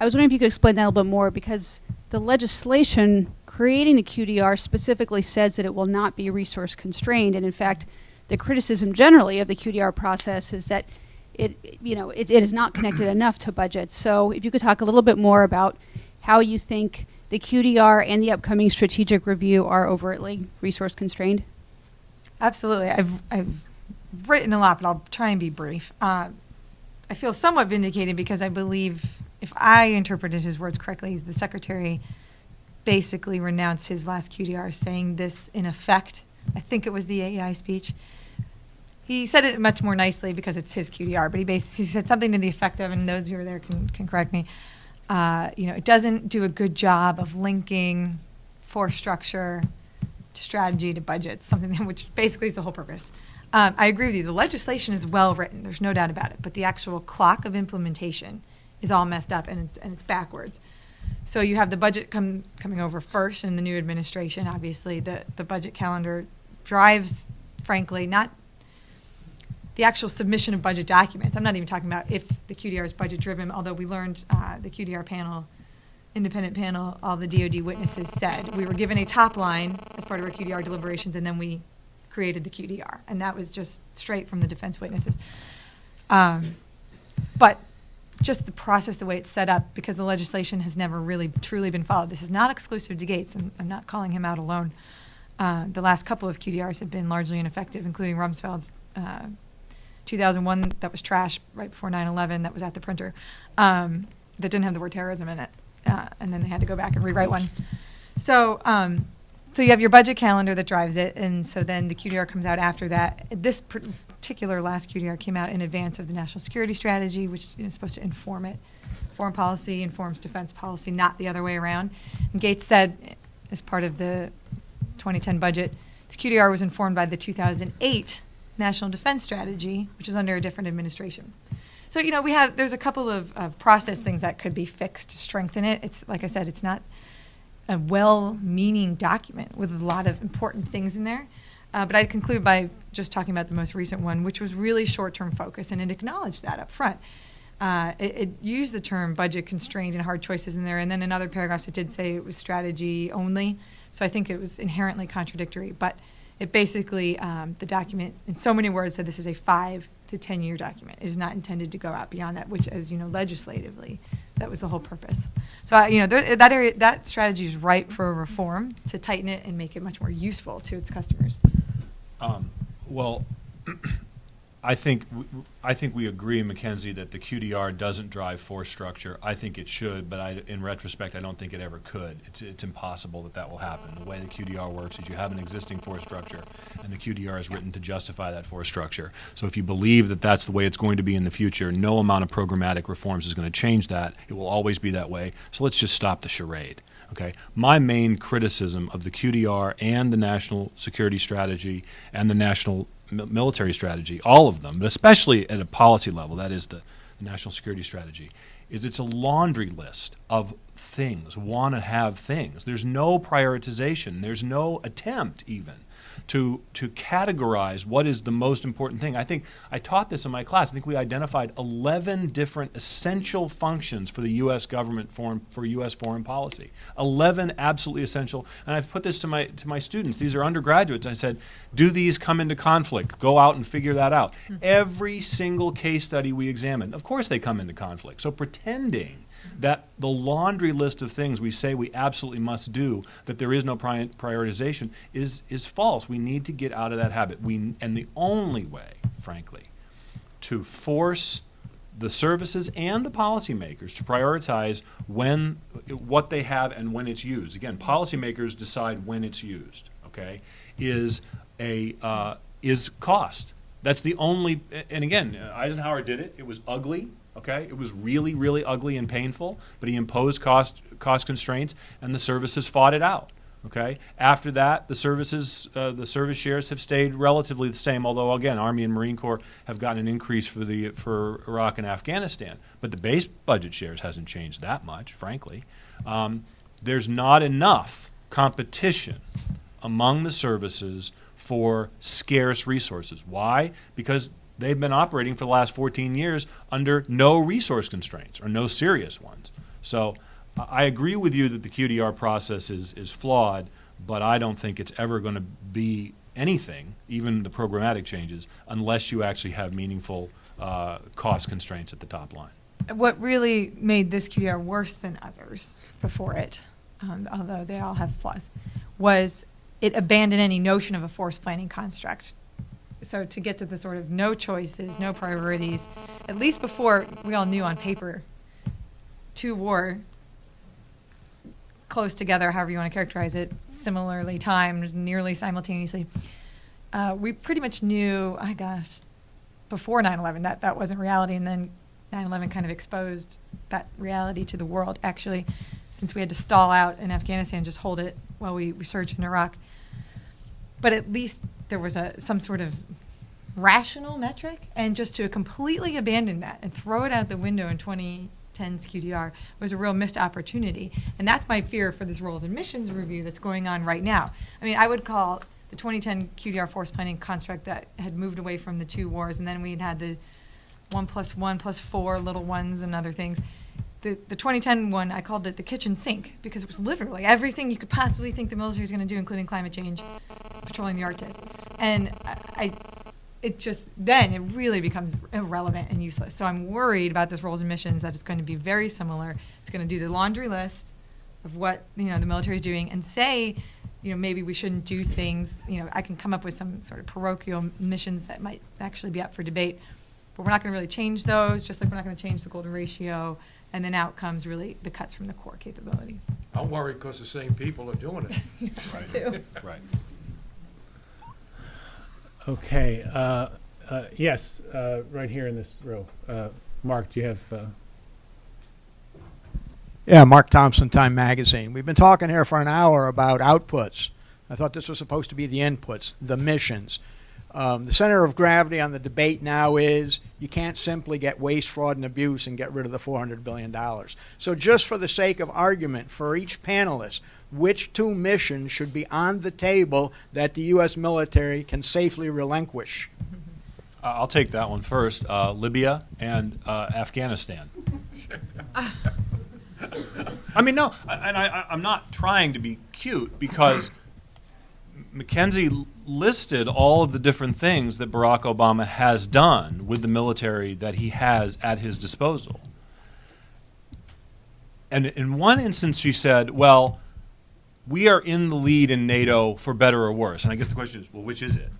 Speaker 6: was wondering if you could explain that a little bit more, because the legislation creating the QDR specifically says that it will not be resource constrained, and in fact, the criticism generally of the QDR process is that it is not connected enough to budgets. So if you could talk a little bit more about how you think the QDR and the upcoming strategic review are overtly resource constrained.
Speaker 3: Absolutely. I've written a lot, but I'll try and be brief. I feel somewhat vindicated because I believe, if I interpreted his words correctly, the Secretary basically renounced his last QDR, saying this in effect. I think it was the AEI speech. He said it much more nicely because it's his QDR, but he said something to the effect of, and those who are there can correct me, it doesn't do a good job of linking force structure to strategy to budgets, something which basically is the whole purpose. I agree with you. The legislation is well written. There's no doubt about it. But the actual clock of implementation is all messed up, and it's backwards. So you have the budget coming over first in the new administration. Obviously, the budget calendar drives, frankly, not the actual submission of budget documents. I'm not even talking about if the QDR is budget driven, although we learned the QDR panel, independent panel, all the DoD witnesses said we were given a top line as part of our QDR deliberations, and then we created the QDR. And that was just straight from the defense witnesses. But just the process, the way it's set up, because the legislation has never really truly been followed. This is not exclusive to Gates, and I'm not calling him out alone. The last couple of QDRs have been largely ineffective, including Rumsfeld's 2001 that was trashed right before 9/11 that was at the printer that didn't have the word terrorism in it, and then they had to go back and rewrite one. So you have your budget calendar that drives it, and so then the QDR comes out after that. This particular last QDR came out in advance of the national security strategy, which is supposed to inform it. Foreign policy informs defense policy, not the other way around. And Gates said as part of the 2010 budget. The QDR was informed by the 2008 National Defense Strategy, which is under a different administration. So, there's a couple of process things that could be fixed to strengthen it. It's, like I said, it's not a well-meaning document with a lot of important things in there. But I'd conclude by just talking about the most recent one, which was really short-term focused, and it acknowledged that up front. It used the term budget constrained and hard choices in there, and then in other paragraphs it did say it was strategy only. So I think it was inherently contradictory. But it basically, the document, in so many words, said this is a 5 to 10 year document. It is not intended to go out beyond that, which, as you know, legislatively, that was the whole purpose. So, that strategy is ripe for a reform to tighten it and make it much more useful to its customers.
Speaker 2: Well, I think we agree, Mackenzie, that the QDR doesn't drive force structure. I think it should, but in retrospect, I don't think it ever could. It's impossible that will happen. The way the QDR works is you have an existing force structure, and the QDR is written to justify that force structure. So if you believe that that's the way it's going to be in the future, no amount of programmatic reforms is going to change that. It will always be that way. So let's just stop the charade. Okay. My main criticism of the QDR and the national security strategy and the national military strategy, all of them, but especially at a policy level, that is the national security strategy, is it's a laundry list of things, want to have things. There's no prioritization. There's no attempt even to categorize what is the most important thing. I think I taught this in my class. I think we identified 11 different essential functions for the U.S. government for U.S. foreign policy. 11 absolutely essential. And I put this to my students. These are undergraduates. I said, do these come into conflict? Go out and figure that out. Every single case study we examined, of course they come into conflict. So pretending that the laundry list of things we say we absolutely must do, that there is no prioritization, is false. We need to get out of that habit. And the only way, frankly, to force the services and the policymakers to prioritize what they have and when it's used. Again, policymakers decide when it's used. Okay, is cost. That's the only. And again, Eisenhower did it. It was ugly. Okay, it was really, really ugly and painful, but he imposed cost constraints, and the services fought it out. Okay, after that, the service shares have stayed relatively the same. Although again, Army and Marine Corps have gotten an increase for Iraq and Afghanistan, but the base budget shares hasn't changed that much, frankly. There's not enough competition among the services for scarce resources. Why? Because they've been operating for the last 14 years under no resource constraints or no serious ones. So I agree with you that the QDR process is flawed, but I don't think it's ever going to be anything, even the programmatic changes, unless you actually have meaningful cost constraints at the top line.
Speaker 3: What really made this QDR worse than others before it, although they all have flaws, was it abandoned any notion of a force planning construct. So to get to the sort of no choices, no priorities, at least before we all knew on paper, two war close together, however you want to characterize it, similarly timed, nearly simultaneously. We pretty much knew, before 9/11 that wasn't reality, and then 9/11 kind of exposed that reality to the world, actually, since we had to stall out in Afghanistan, just hold it while we surged in Iraq. But at least there was some sort of rational metric, and just to completely abandon that and throw it out the window in 2010's QDR was a real missed opportunity. And that's my fear for this roles and missions review that's going on right now. I mean, I would call the 2010 QDR force planning construct that had moved away from the two wars, and then we had the 1+1+4 little ones and other things. The 2010 one, I called it the kitchen sink, because it was literally everything you could possibly think the military is going to do, including climate change, patrolling the Arctic. And then it really becomes irrelevant and useless. So I'm worried about this roles and missions, that it's going to be very similar. It's going to do the laundry list of what the military is doing, and say, maybe we shouldn't do things. I can come up with some sort of parochial missions that might actually be up for debate, but we're not going to really change those, just like we're not going to change the golden ratio. And then out comes really the cuts from the core capabilities.
Speaker 4: I'm worried because the same people are doing it.
Speaker 2: Right.
Speaker 3: Too.
Speaker 2: Right.
Speaker 1: Okay. Yes, right here in this row. Mark, do you have...
Speaker 7: Yeah, Mark Thompson, Time Magazine. We've been talking here for an hour about outputs. I thought this was supposed to be the inputs, the missions. The center of gravity on the debate now is you can't simply get waste, fraud, and abuse and get rid of the $400 billion. So just for the sake of argument, for each panelist, which two missions should be on the table that the U.S. military can safely relinquish?
Speaker 2: I'll take that one first. Libya and Afghanistan. I mean, no, I'm not trying to be cute, because Mackenzie listed all of the different things that Barack Obama has done with the military that he has at his disposal. And in one instance, she said, well, we are in the lead in NATO for better or worse. And I guess the question is, well, which is it?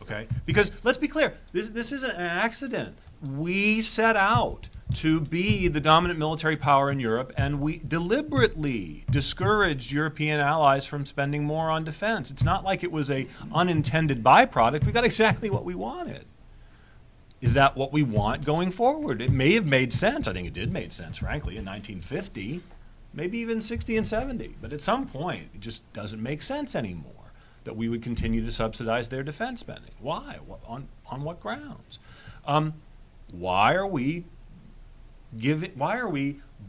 Speaker 2: Okay? Because let's be clear, this isn't an accident. We set out to be the dominant military power in Europe, and we deliberately discouraged European allies from spending more on defense. It's not like it was an unintended byproduct. We got exactly what we wanted. Is that what we want going forward? It may have made sense. I think it did make sense, frankly, in 1950, maybe even 60 and 70. But at some point, it just doesn't make sense anymore that we would continue to subsidize their defense spending. Why? On what grounds? Why are we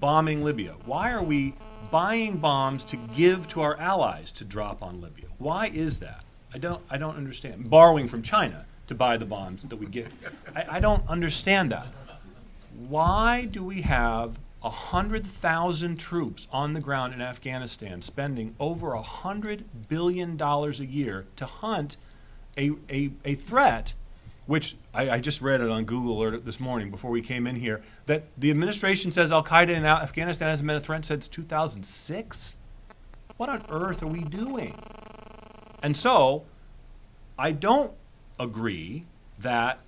Speaker 2: bombing Libya? Why are we buying bombs to give to our allies to drop on Libya? Why is that? I don't understand. Borrowing from China to buy the bombs that we give. I don't understand that. Why do we have 100,000 troops on the ground in Afghanistan spending over $100 billion a year to hunt a threat, which I just read it on Google Alert this morning before we came in here, that the administration says Al-Qaeda in Afghanistan hasn't been a threat since 2006? What on earth are we doing? And so I don't agree that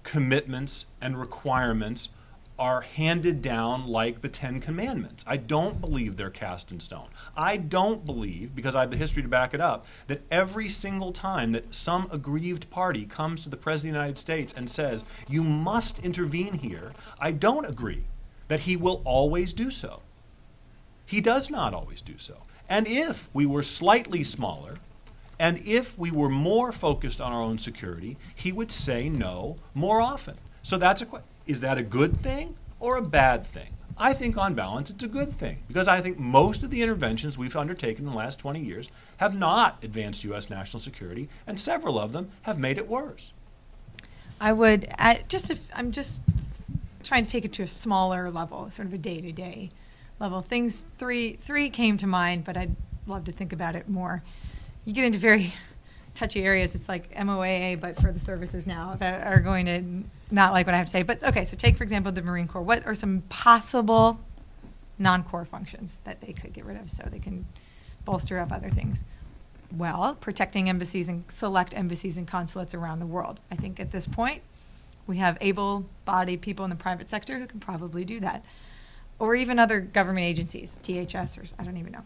Speaker 2: commitments and requirements are handed down like the Ten Commandments. I don't believe they're cast in stone. I don't believe, because I have the history to back it up, that every single time that some aggrieved party comes to the President of the United States and says, you must intervene here, I don't agree that he will always do so. He does not always do so. And if we were slightly smaller, and if we were more focused on our own security, he would say no more often. So that's a question. Is that a good thing or a bad thing? I think on balance it's a good thing, because I think most of the interventions we've undertaken in the last 20 years have not advanced U.S. national security, and several of them have made it worse.
Speaker 3: I'm just trying to take it to a smaller level, sort of a day-to-day level. Things three came to mind, but I'd love to think about it more. You get into very touchy areas. It's like MOAA, but for the services now that are going to not like what I have to say. But okay, so take, for example, the Marine Corps. What are some possible non-core functions that they could get rid of so they can bolster up other things? Well, protecting embassies and select embassies and consulates around the world. I think at this point, we have able-bodied people in the private sector who can probably do that. Or even other government agencies, DHS, or I don't even know.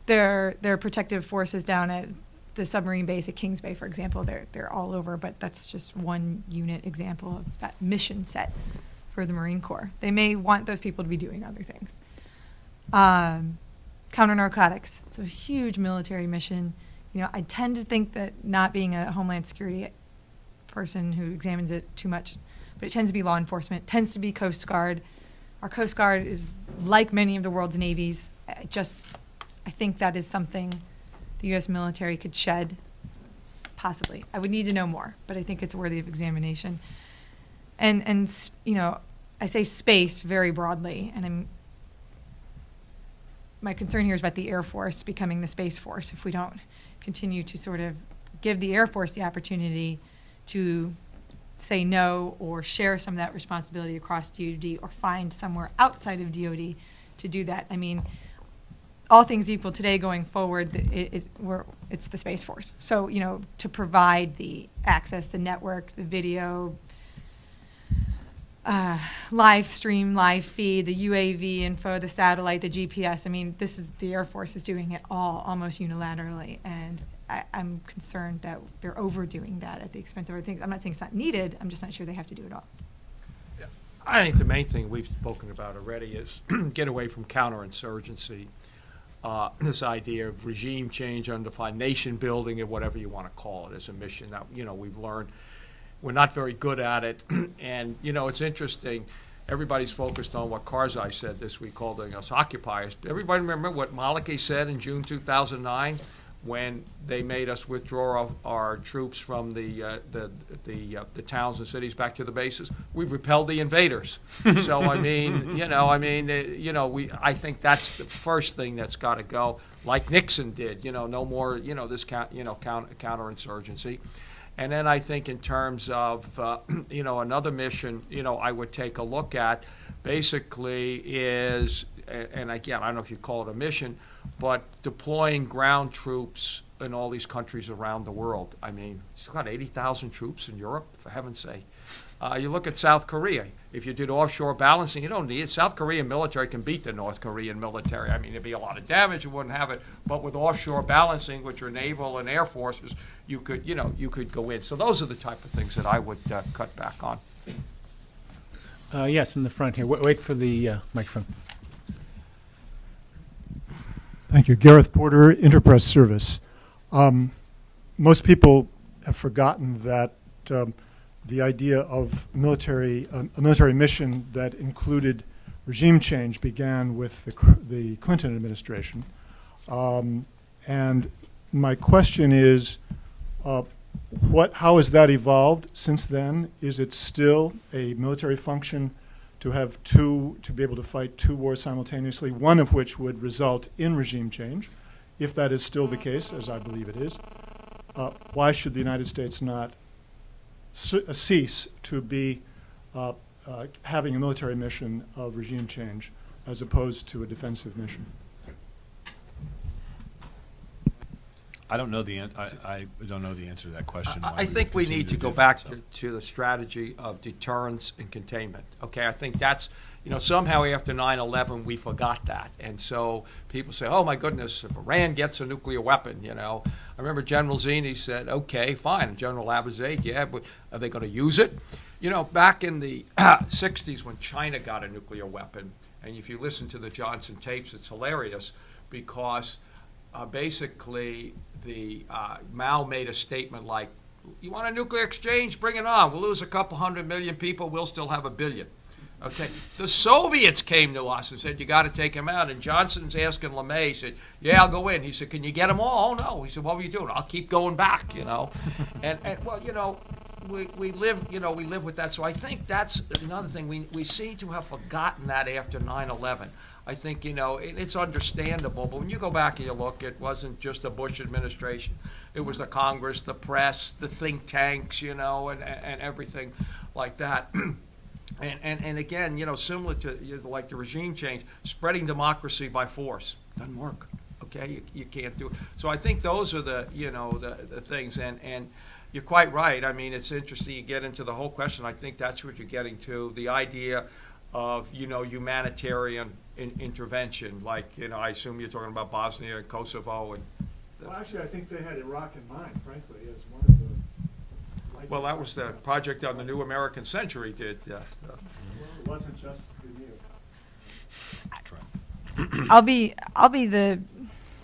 Speaker 3: There are protective forces down at the submarine base at Kings Bay, for example. They're all over, but that's just one unit example of that mission set for the Marine Corps. They may want those people to be doing other things. Counter-narcotics. It's a huge military mission. You know, I tend to think that, not being a Homeland Security person who examines it too much, but it tends to be law enforcement, tends to be Coast Guard. Our Coast Guard is like many of the world's navies. I think that is something the U.S. military could shed, possibly. I would need to know more, but I think it's worthy of examination. And you know, I say space very broadly, and my concern here is about the Air Force becoming the Space Force if we don't continue to sort of give the Air Force the opportunity to say no or share some of that responsibility across DoD, or find somewhere outside of DoD to do that. I mean, all things equal today going forward, it's the Space Force. So, you know, to provide the access, the network, the video, live stream, live feed, the UAV info, the satellite, the GPS. I mean, the Air Force is doing it all almost unilaterally, and I'm concerned that they're overdoing that at the expense of other things. I'm not saying it's not needed. I'm just not sure they have to do it all.
Speaker 4: I think the main thing we've spoken about already is get away from counterinsurgency. This idea of regime change, undefined nation building, or whatever you want to call it, as a mission that we've learned we're not very good at it. And it's interesting. Everybody's focused on what Karzai said this week, calling us occupiers. Everybody remember what Maliki said in June 2009 when they made us withdraw our troops from the towns and cities back to the bases? We've repelled the invaders. So I think that's the first thing that's got to go. Like Nixon did. No more. This counterinsurgency. And then I think in terms of, another mission, I would take a look at basically is, and again, I don't know if you call it a mission, but deploying ground troops in all these countries around the world. I mean, it's got 80,000 troops in Europe, for heaven's sake. You look at South Korea. If you did offshore balancing, you don't need it. South Korean military can beat the North Korean military. I mean, there'd be a lot of damage. You wouldn't have it. But with offshore balancing, which are naval and air forces, you could go in. So those are the type of things that I would cut back on.
Speaker 1: Yes, in the front here. Wait for the microphone.
Speaker 8: Thank you. Gareth Porter, Interpress Service. Most people have forgotten that the idea of a military mission that included regime change began with the Clinton administration. And my question is, how has that evolved since then? Is it still a military function to be able to fight two wars simultaneously, one of which would result in regime change? If that is still the case, as I believe it is, why should the United States not cease to be having a military mission of regime change as opposed to a defensive mission?
Speaker 2: I don't know the I don't know the answer to that question.
Speaker 4: I think we need to go back to the strategy of deterrence and containment. Okay, I think that's, somehow after 9/11 we forgot that. And so people say, oh my goodness, if Iran gets a nuclear weapon, I remember General Zinni said, okay, fine. And General Abizaid, yeah, but are they going to use it? Back in the 60s when China got a nuclear weapon, and if you listen to the Johnson tapes, it's hilarious because basically Mao made a statement like, you want a nuclear exchange? Bring it on. We'll lose a couple 100 million people. We'll still have 1 billion. Okay. The Soviets came to us and said, you got to take them out. And Johnson's asking LeMay, he said, yeah, I'll go in. He said, can you get them all? Oh, no. He said, what were you doing? I'll keep going back, And well, we live with that. So I think that's another thing. We seem to have forgotten that after 9/11. I think, it's understandable. But when you go back and you look, it wasn't just the Bush administration. It was the Congress, the press, the think tanks, and everything like that. And again, similar to like the regime change, spreading democracy by force doesn't work. Okay, you can't do it. So I think those are the things. And you're quite right. I mean, it's interesting. You get into the whole question. I think that's what you're getting to. The idea of humanitarian intervention. Like I assume you're talking about Bosnia and Kosovo and.
Speaker 8: Well, actually, I think they had Iraq in mind, frankly, as one of the.
Speaker 4: Well, that was the project on the New American Century did.
Speaker 8: Well, it wasn't just the new.
Speaker 3: I'll be the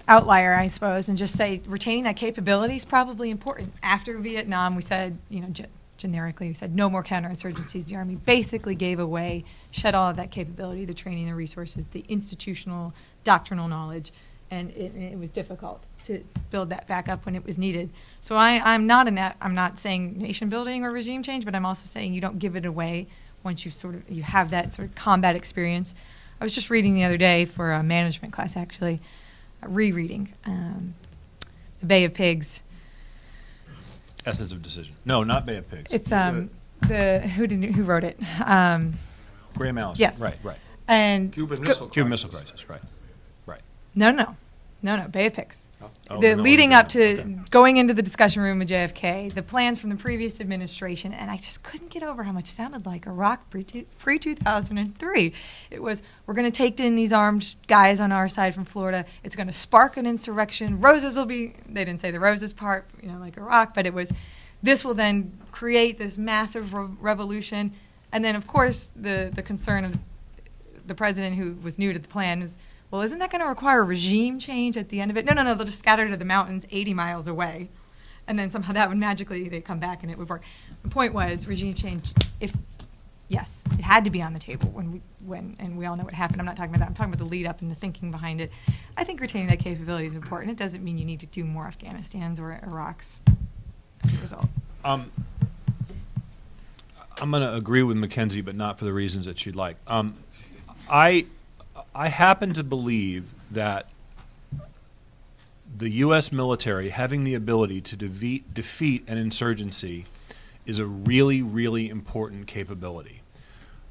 Speaker 3: outlier, I suppose, and just say retaining that capability is probably important. After Vietnam, we said, generically, we said no more counterinsurgencies. The Army basically gave away, shed all of that capability, the training, the resources, the institutional, doctrinal knowledge, and it was difficult to build that back up when it was needed. So I'm not saying nation building or regime change, but I'm also saying you don't give it away once you have that sort of combat experience. I was just reading the other day for a management class, actually, rereading The Bay of Pigs.
Speaker 2: Essence of Decision. No, not Bay of Pigs.
Speaker 3: It's who wrote it?
Speaker 2: Graham Allison.
Speaker 3: Yes.
Speaker 2: Right.
Speaker 4: And Cuban Missile
Speaker 2: Crisis. Right.
Speaker 3: No, Bay of Pigs.
Speaker 2: Oh,
Speaker 3: Leading up to going into the discussion room with JFK, the plans from the previous administration, and I just couldn't get over how much it sounded like Iraq pre-2003. It was, we're going to take in these armed guys on our side from Florida. It's going to spark an insurrection. Roses will be, they didn't say the roses part, like Iraq, but it was, this will then create this massive revolution. And then, of course, the concern of the president, who was new to the plan, is, well, isn't that going to require a regime change at the end of it? No, they'll just scatter to the mountains 80 miles away. And then somehow that would magically, they'd come back and it would work. The point was, regime change, yes, it had to be on the table and we all know what happened. I'm not talking about that. I'm talking about the lead up and the thinking behind it. I think retaining that capability is important. It doesn't mean you need to do more Afghanistans or Iraqs as a result.
Speaker 2: I'm going to agree with Mackenzie, but not for the reasons that she'd like. I happen to believe that the U.S. military having the ability to defeat an insurgency is a really, really important capability.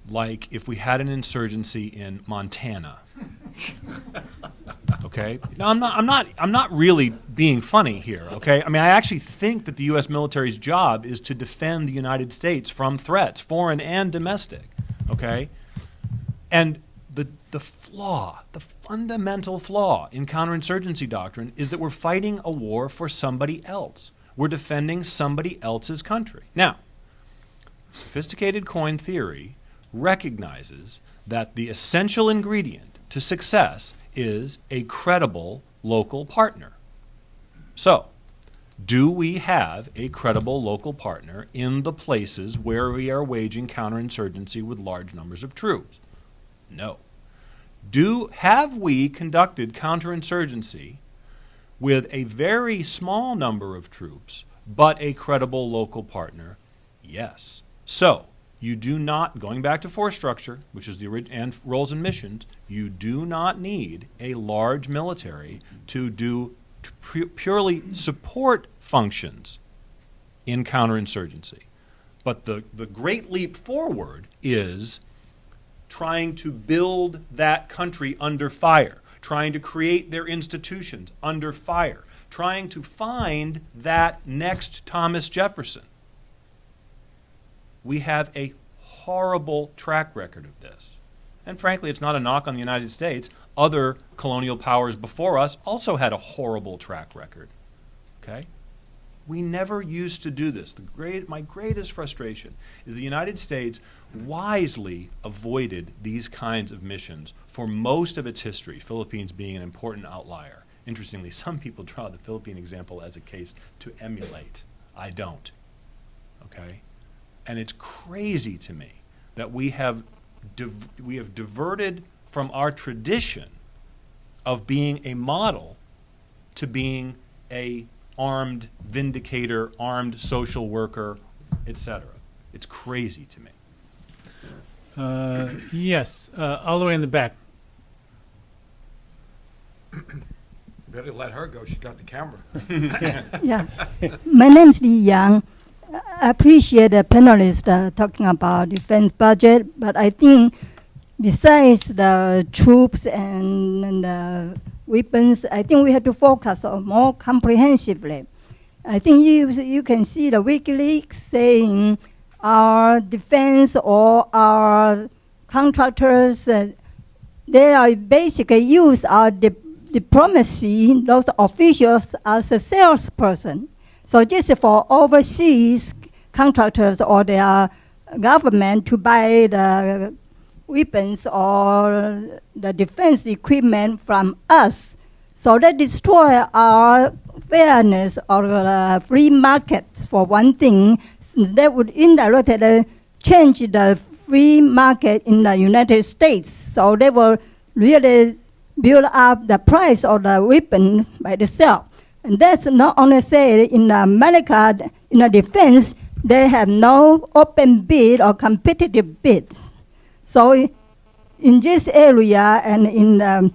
Speaker 2: Like if we had an insurgency in Montana. Okay? Now I'm not really being funny here, okay? I mean, I actually think that the US military's job is to defend the United States from threats, foreign and domestic, okay? And the flaw, the fundamental flaw in counterinsurgency doctrine is that we're fighting a war for somebody else. We're defending somebody else's country. Now, sophisticated coin theory recognizes that the essential ingredient to success is a credible local partner. So, do we have a credible local partner in the places where we are waging counterinsurgency with large numbers of troops? No. Have we conducted counterinsurgency with a very small number of troops, but a credible local partner? Yes. So, you do not, going back to force structure, which is the and roles and missions, you do not need a large military to do purely support functions in counterinsurgency. But the great leap forward is trying to build that country under fire, trying to create their institutions under fire, trying to find that next Thomas Jefferson. We have a horrible track record of this. And frankly, it's not a knock on the United States. Other colonial powers before us also had a horrible track record. Okay? We never used to do this. My greatest frustration is the United States wisely avoided these kinds of missions for most of its history, Philippines being an important outlier. Interestingly, some people draw the Philippine example as a case to emulate. I don't. Okay? And it's crazy to me that we have diverted from our tradition of being a model to being a armed vindicator, armed social worker, etc. It's crazy to me.
Speaker 1: Yes, all the way in the back.
Speaker 4: Better let her go. She got the camera.
Speaker 9: Yeah. My name is Li Yang. I appreciate the panelists talking about defense budget, but I think besides the troops and the weapons, I think we have to focus on more comprehensively. I think you can see the WikiLeaks saying our defense or our contractors, they are basically use our diplomacy, those officials, as a salesperson. So just for overseas contractors or their government to buy the weapons or the defense equipment from us. So they destroy our fairness or the free market, for one thing. Since they would indirectly change the free market in the United States. So they will really build up the price of the weapon by itself. And that's not only say in America, in the defense, they have no open bid or competitive bids. So in this area and in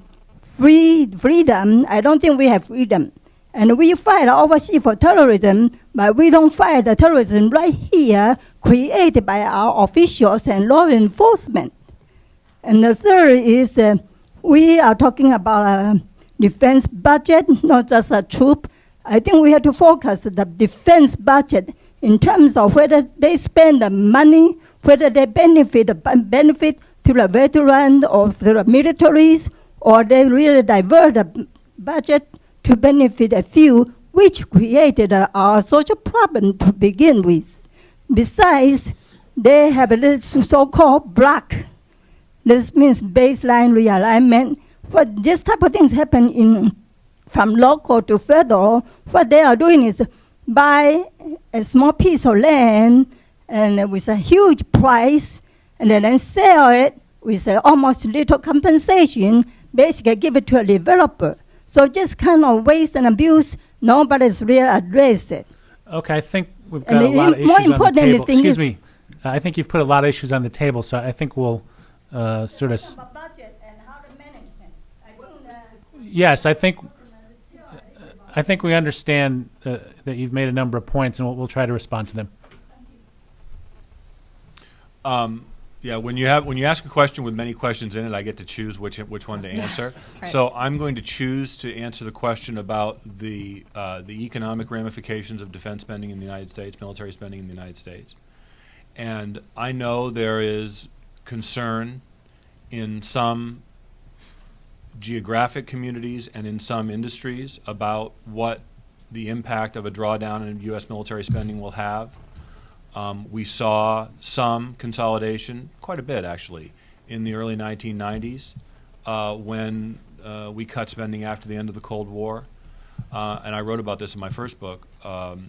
Speaker 9: freedom, I don't think we have freedom. And we fight overseas for terrorism, but we don't fight the terrorism right here created by our officials and law enforcement. And the third is we are talking about a defense budget, not just a troop. I think we have to focus the defense budget in terms of whether they spend the money, whether they benefit to the veterans or to the militaries, or they really divert the budget to benefit a few, which created our social problem to begin with. Besides, they have this so-called block. This means baseline realignment. What this type of things happen from local to federal, what they are doing is buy a small piece of land and with a huge price, and then sell it with almost little compensation, basically give it to a developer. So just kind of waste and abuse, nobody's really addressed it.
Speaker 1: Okay, I think we've got a lot of issues on the table. Excuse me. I think you've put a lot of issues on the table, so I think we'll sort of...
Speaker 9: budget and how to manage it.
Speaker 1: Yes, I think we understand that you've made a number of points, and we'll try to respond to them.
Speaker 2: Yeah, when you ask a question with many questions in it, I get to choose which one to answer.
Speaker 3: Right.
Speaker 2: So I'm going to choose to answer the question about the economic ramifications of defense spending in the United States, military spending in the United States. And I know there is concern in some geographic communities and in some industries about what the impact of a drawdown in U.S. military spending will have. We saw some consolidation, quite a bit actually, in the early 1990s when we cut spending after the end of the Cold War. And I wrote about this in my first book. To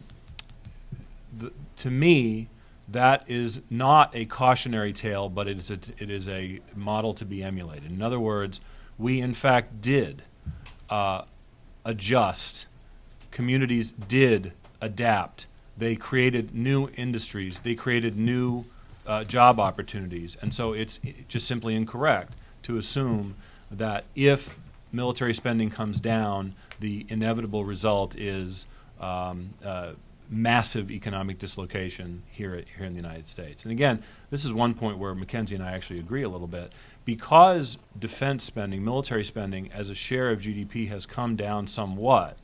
Speaker 2: me, that is not a cautionary tale, but it is a model to be emulated. In other words, we in fact did adjust. Communities did adapt. They created new industries. They created new job opportunities. And so it's just simply incorrect to assume that if military spending comes down, the inevitable result is massive economic dislocation here in the United States. And again, this is one point where Mackenzie and I actually agree a little bit. Because defense spending, military spending, as a share of GDP has come down somewhat,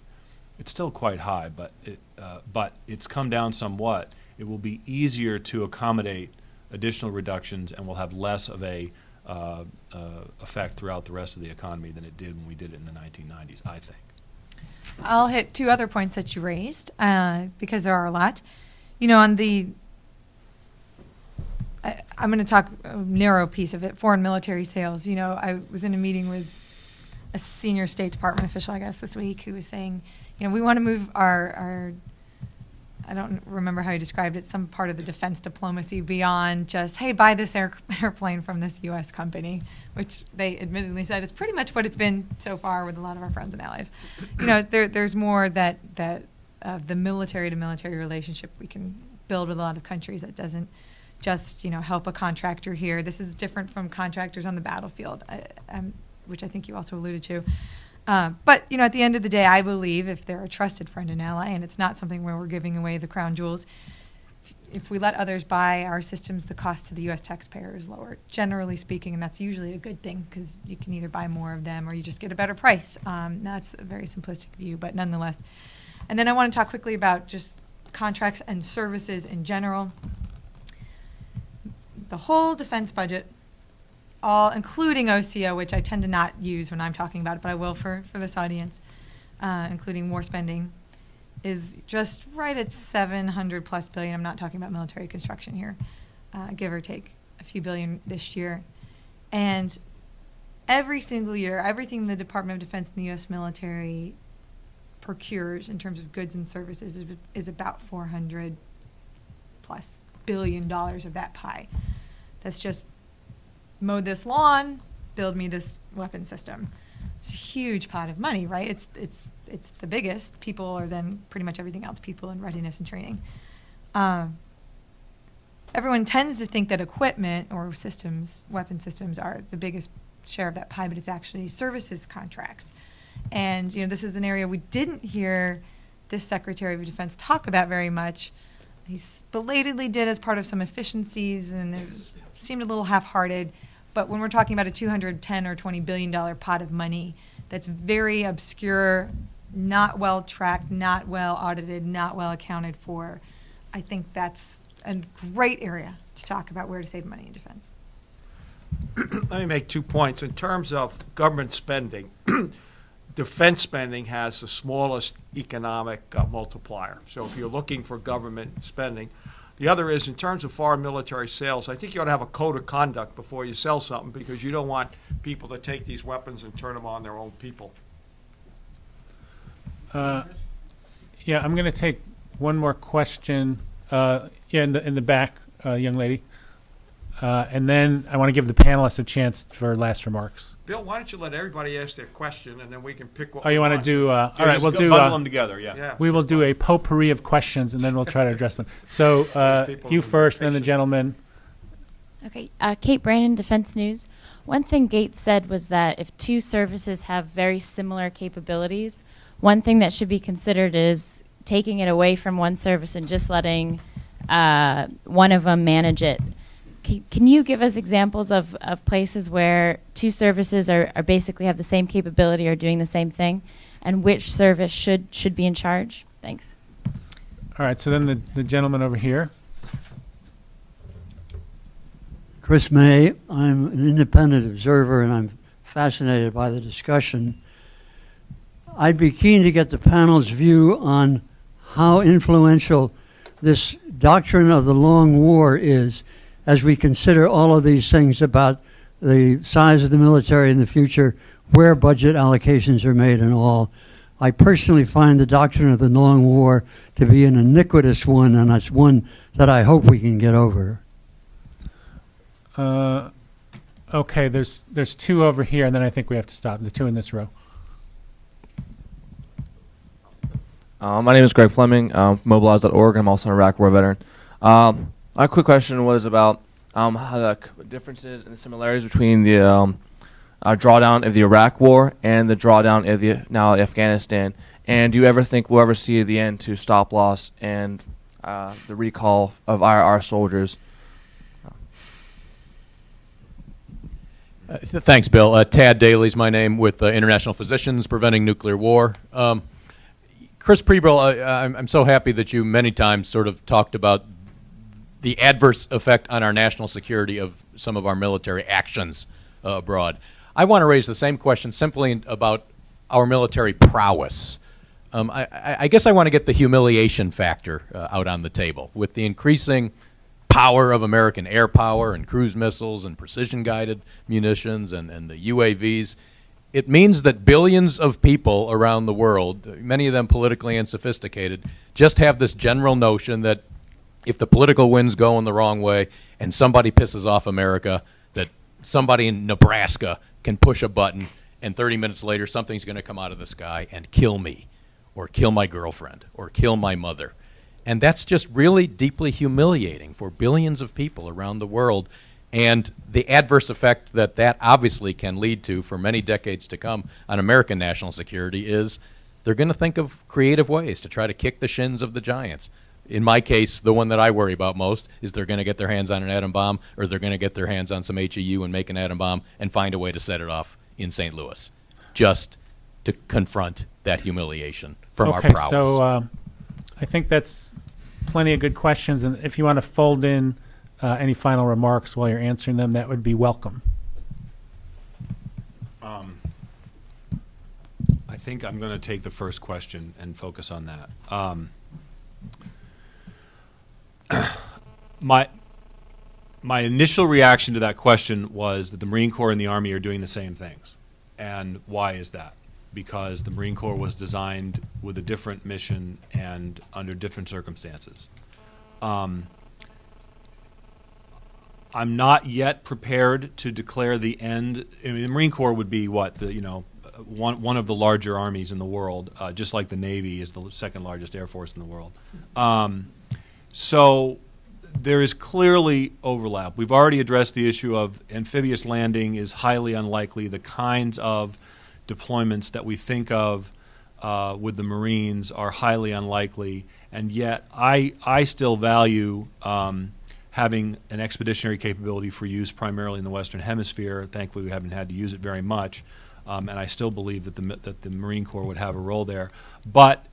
Speaker 2: it's still quite high, but it's come down somewhat. It will be easier to accommodate additional reductions, and will have less of a effect throughout the rest of the economy than it did when we did it in the 1990s, I think.
Speaker 3: I'll hit two other points that you raised because there are a lot. On the I'm going to talk a narrow piece of it, foreign military sales. I was in a meeting with a senior State Department official, I guess, this week, who was saying, we want to move our I don't remember how he described it, some part of the defense diplomacy beyond just, hey, buy this airplane from this U.S. company, which they admittedly said is pretty much what it's been so far with a lot of our friends and allies. There's more that the military to military relationship we can build with a lot of countries that doesn't just, help a contractor here. This is different from contractors on the battlefield, which I think you also alluded to. But, at the end of the day, I believe if they're a trusted friend and ally, and it's not something where we're giving away the crown jewels, if we let others buy our systems, the cost to the U.S. taxpayer is lower, generally speaking, and that's usually a good thing because you can either buy more of them or you just get a better price. That's a very simplistic view, but nonetheless. And then I want to talk quickly about just contracts and services in general. The whole defense budget, all including OCO, which I tend to not use when I'm talking about it, but I will for this audience, including war spending, is just right at $700+ billion. I'm not talking about military construction here, give or take a few billion this year. And every single year, everything the Department of Defense and the U.S. military procures in terms of goods and services is about $400+ billion of that pie. That's just mow this lawn, build me this weapon system. It's a huge pot of money, right? It's the biggest. People are then pretty much everything else, people in readiness and training. Everyone tends to think that equipment or systems, weapon systems, are the biggest share of that pie, but it's actually services contracts. And this is an area we didn't hear this Secretary of Defense talk about very much. He belatedly did as part of some efficiencies, and it seemed a little half-hearted. But when we're talking about a $210 or $20 billion pot of money that's very obscure, not well tracked, not well audited, not well accounted for, I think that's a great area to talk about where to save money in defense.
Speaker 4: Let me make 2 points. In terms of government spending, defense spending has the smallest economic multiplier. So if you're looking for government spending, The other is, in terms of foreign military sales, I think you ought to have a code of conduct before you sell something, because you don't want people to take these weapons and turn them on their own people.
Speaker 1: Yeah, I'm going to take one more question. Yeah, in the back, young lady. And then I want to give the panelists a chance for last remarks.
Speaker 4: Bill, why don't you let everybody ask their question, and then we can pick what
Speaker 1: Oh, you want to do... all right, we'll do...
Speaker 2: bundle them together, yeah.
Speaker 1: We will do a potpourri of questions, and then we'll try to address them. So you first, and then the gentleman.
Speaker 10: Okay, Kate Brannon, Defense News. One thing Gates said was that if two services have very similar capabilities, one thing that should be considered is taking it away from one service and just letting one of them manage it. Can you give us examples of places where two services are basically have the same capability or doing the same thing, and which service should be in charge? Thanks.
Speaker 1: All right, so then the gentleman over here.
Speaker 11: Chris May. I'm an independent observer, and I'm fascinated by the discussion. I'd be keen to get the panel's view on how influential this doctrine of the long war is, as we consider all of these things about the size of the military in the future, where budget allocations are made and all. I personally find the doctrine of the long war to be an iniquitous one, and it's one that I hope we can get over.
Speaker 1: Okay, there's two over here, and then I think we have to stop. The two in this row.
Speaker 12: My name is Greg Fleming. I'm from Mobilize.org, and I'm also an Iraq War veteran. My quick question was about how the differences and the similarities between the drawdown of the Iraq War and the drawdown of the Afghanistan. And do you ever think we'll ever see the end to stop loss and the recall of our soldiers?
Speaker 2: Thanks, Bill. Tad Daly's my name, with International Physicians Preventing Nuclear War. Chris Preble, I'm so happy that you many times sort of talked about the adverse effect on our national security of some of our military actions abroad. I want to raise the same question simply about our military prowess. I guess I want to get the humiliation factor out on the table. With the increasing power of American air power and cruise missiles and precision-guided munitions and the UAVs, it means that billions of people around the world, many of them politically unsophisticated, just have this general notion that if the political winds go in the wrong way and somebody pisses off America, that somebody in Nebraska can push a button and 30 minutes later something's going to come out of the sky and kill me or kill my girlfriend or kill my mother. And that's just really deeply humiliating for billions of people around the world. And the adverse effect that that obviously can lead to for many decades to come on American national security is they're going to think of creative ways to try to kick the shins of the giants. In my case, the one that I worry about most is they're going to get their hands on an atom bomb, or they're going to get their hands on some HEU and make an atom bomb and find a way to set it off in St. Louis, just to confront that humiliation from our prowess.
Speaker 1: So I think that's plenty of good questions, and if you want to fold in any final remarks while you're answering them, that would be welcome.
Speaker 2: I think I'm going to take the first question and focus on that. My initial reaction to that question was that the Marine Corps and the Army are doing the same things. And why is that? Because the Marine Corps was designed with a different mission and under different circumstances. I'm not yet prepared to declare the end. I mean, the Marine Corps would be what, one of the larger armies in the world, just like the Navy is the second largest air force in the world. So there is clearly overlap. We've already addressed the issue of amphibious landing is highly unlikely. The kinds of deployments that we think of with the Marines are highly unlikely, and yet I still value having an expeditionary capability for use primarily in the Western Hemisphere. Thankfully, we haven't had to use it very much, and I still believe that the Marine Corps would have a role there. But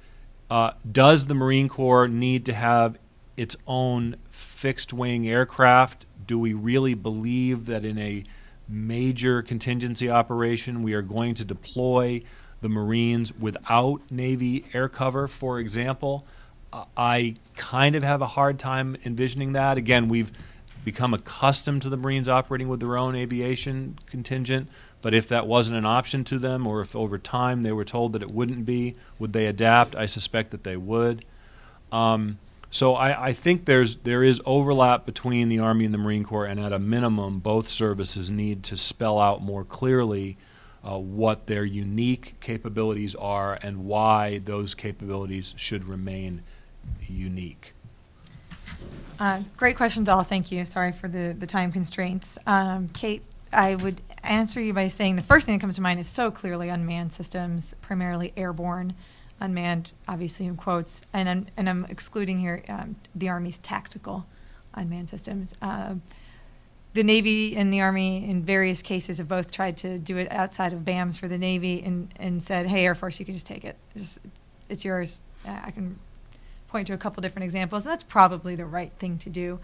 Speaker 2: does the Marine Corps need to have its own fixed-wing aircraft? Do we really believe that in a major contingency operation we are going to deploy the Marines without Navy air cover, for example? I kind of have a hard time envisioning that. Again, we've become accustomed to the Marines operating with their own aviation contingent, but if that wasn't an option to them, or if over time they were told that it wouldn't be, would they adapt? I suspect that they would. So I think there is overlap between the Army and the Marine Corps, and at a minimum, both services need to spell out more clearly what their unique capabilities are and why those capabilities should remain unique.
Speaker 3: Great questions all. Thank you. Sorry for the time constraints. Kate, I would answer you by saying the first thing that comes to mind is so clearly unmanned systems, primarily airborne, unmanned, obviously in quotes, and I'm excluding here the Army's tactical unmanned systems. The Navy and the Army in various cases have both tried to do it outside of BAMs for the Navy and said, hey, Air Force, you can just take it. It's yours. I can point to a couple different examples, and that's probably the right thing to do.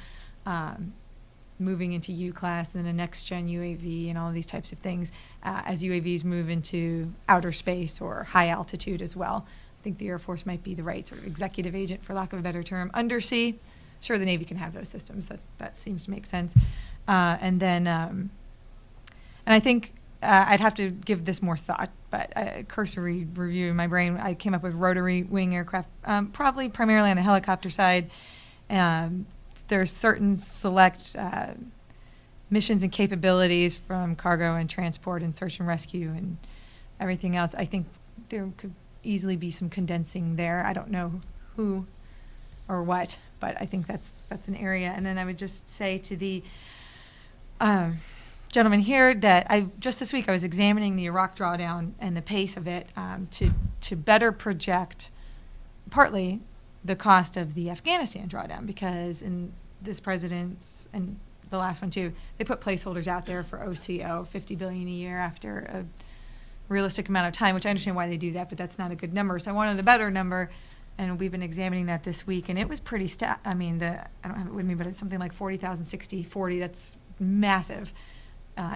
Speaker 3: Moving into U-class and then a next-gen UAV and all of these types of things as UAVs move into outer space or high altitude as well. I think the Air Force might be the right sort of executive agent, for lack of a better term. Undersea, sure, the Navy can have those systems. That seems to make sense. And I think I'd have to give this more thought, but a cursory review in my brain, I came up with rotary wing aircraft, probably primarily on the helicopter side. There's certain select missions and capabilities from cargo and transport and search and rescue and everything else. I think there could easily be some condensing there. I don't know who or what, but I think that's an area. And then I would just say to the gentleman here that just this week I was examining the Iraq drawdown and the pace of it to better project partly the cost of the Afghanistan drawdown, because in this president's and the last one too, they put placeholders out there for OCO, $50 billion a year after a realistic amount of time, which I understand why they do that, but that's not a good number. So I wanted a better number, and we've been examining that this week, and it was pretty I mean, I don't have it with me, but it's something like 40,000, 60, 40. That's massive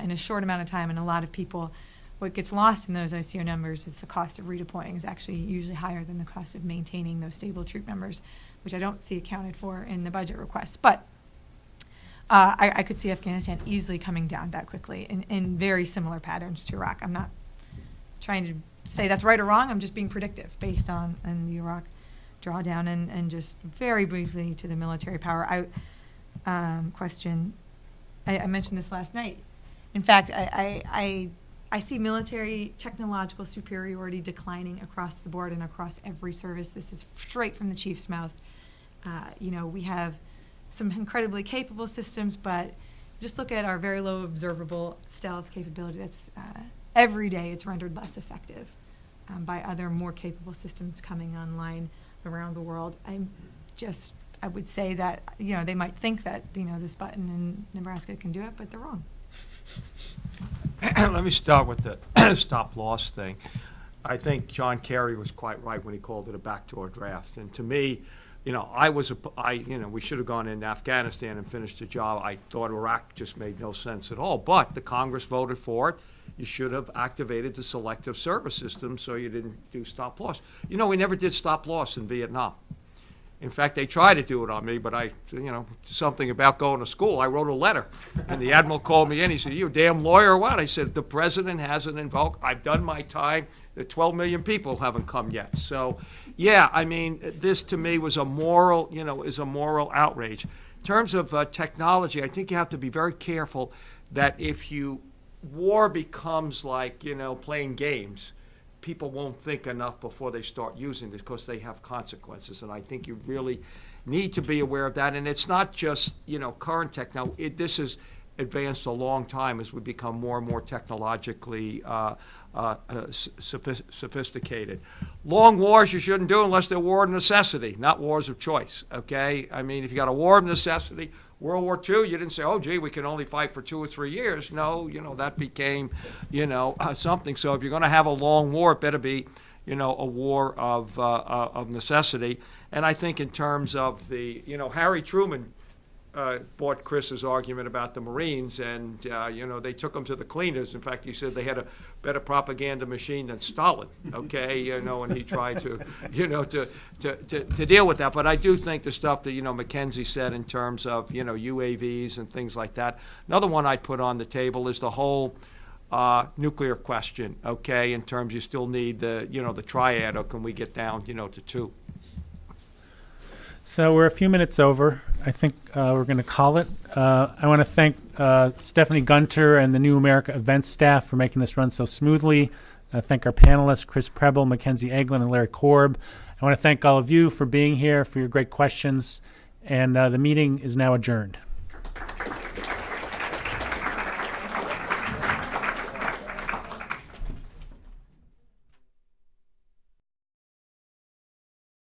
Speaker 3: in a short amount of time, and a lot of people. What gets lost in those OCO numbers is the cost of redeploying is actually usually higher than the cost of maintaining those stable troop numbers, which I don't see accounted for in the budget requests. But I could see Afghanistan easily coming down that quickly in very similar patterns to Iraq. I'm not trying to say that's right or wrong. I'm just being predictive based on the Iraq drawdown. And just very briefly to the military power question. I mentioned this last night. In fact, I see military technological superiority declining across the board and across every service. This is straight from the chief's mouth. We have some incredibly capable systems, but just look at our very low observable stealth capability. That's every day it's rendered less effective by other more capable systems coming online around the world. I would say that they might think that this button in Nebraska can do it, but they're wrong.
Speaker 4: Let me start with the stop-loss thing. I think John Kerry was quite right when he called it a backdoor draft. And to me, we should have gone into Afghanistan and finished the job. I thought Iraq just made no sense at all. But the Congress voted for it. You should have activated the selective service system so you didn't do stop-loss. We never did stop-loss in Vietnam. In fact, they tried to do it on me, but something about going to school. I wrote a letter, and the admiral called me in. He said, "You a damn lawyer or what?" I said, "The president hasn't invoked. I've done my time. The 12 million people haven't come yet." So, yeah, I mean, this to me was a moral outrage. In terms of technology, I think you have to be very careful that if war becomes like, playing games, people won't think enough before they start using this because they have consequences. And I think you really need to be aware of that. And it's not just, current technology. This has advanced a long time as we become more and more technologically sophisticated. Long wars you shouldn't do unless they're war of necessity, not wars of choice, okay? I mean, if you got a war of necessity, World War II, you didn't say, oh, gee, we can only fight for 2 or 3 years. No, that became, something. So if you're going to have a long war, it better be, a war of necessity. And I think in terms of Harry Truman bought Chris's argument about the Marines, and they took them to the cleaners. In fact, he said they had a better propaganda machine than Stalin. Okay, and he tried to to deal with that. But I do think the stuff that Mackenzie said in terms of UAVs and things like that. Another one I'd put on the table is the whole nuclear question. Okay, in terms you still need the triad, or can we get down to 2?
Speaker 1: So we're a few minutes over. I think we're going to call it. I want to thank Stephanie Gunter and the New America Events staff for making this run so smoothly. I thank our panelists, Chris Preble, Mackenzie Eglin, and Larry Korb. I want to thank all of you for being here, for your great questions. And the meeting is now adjourned.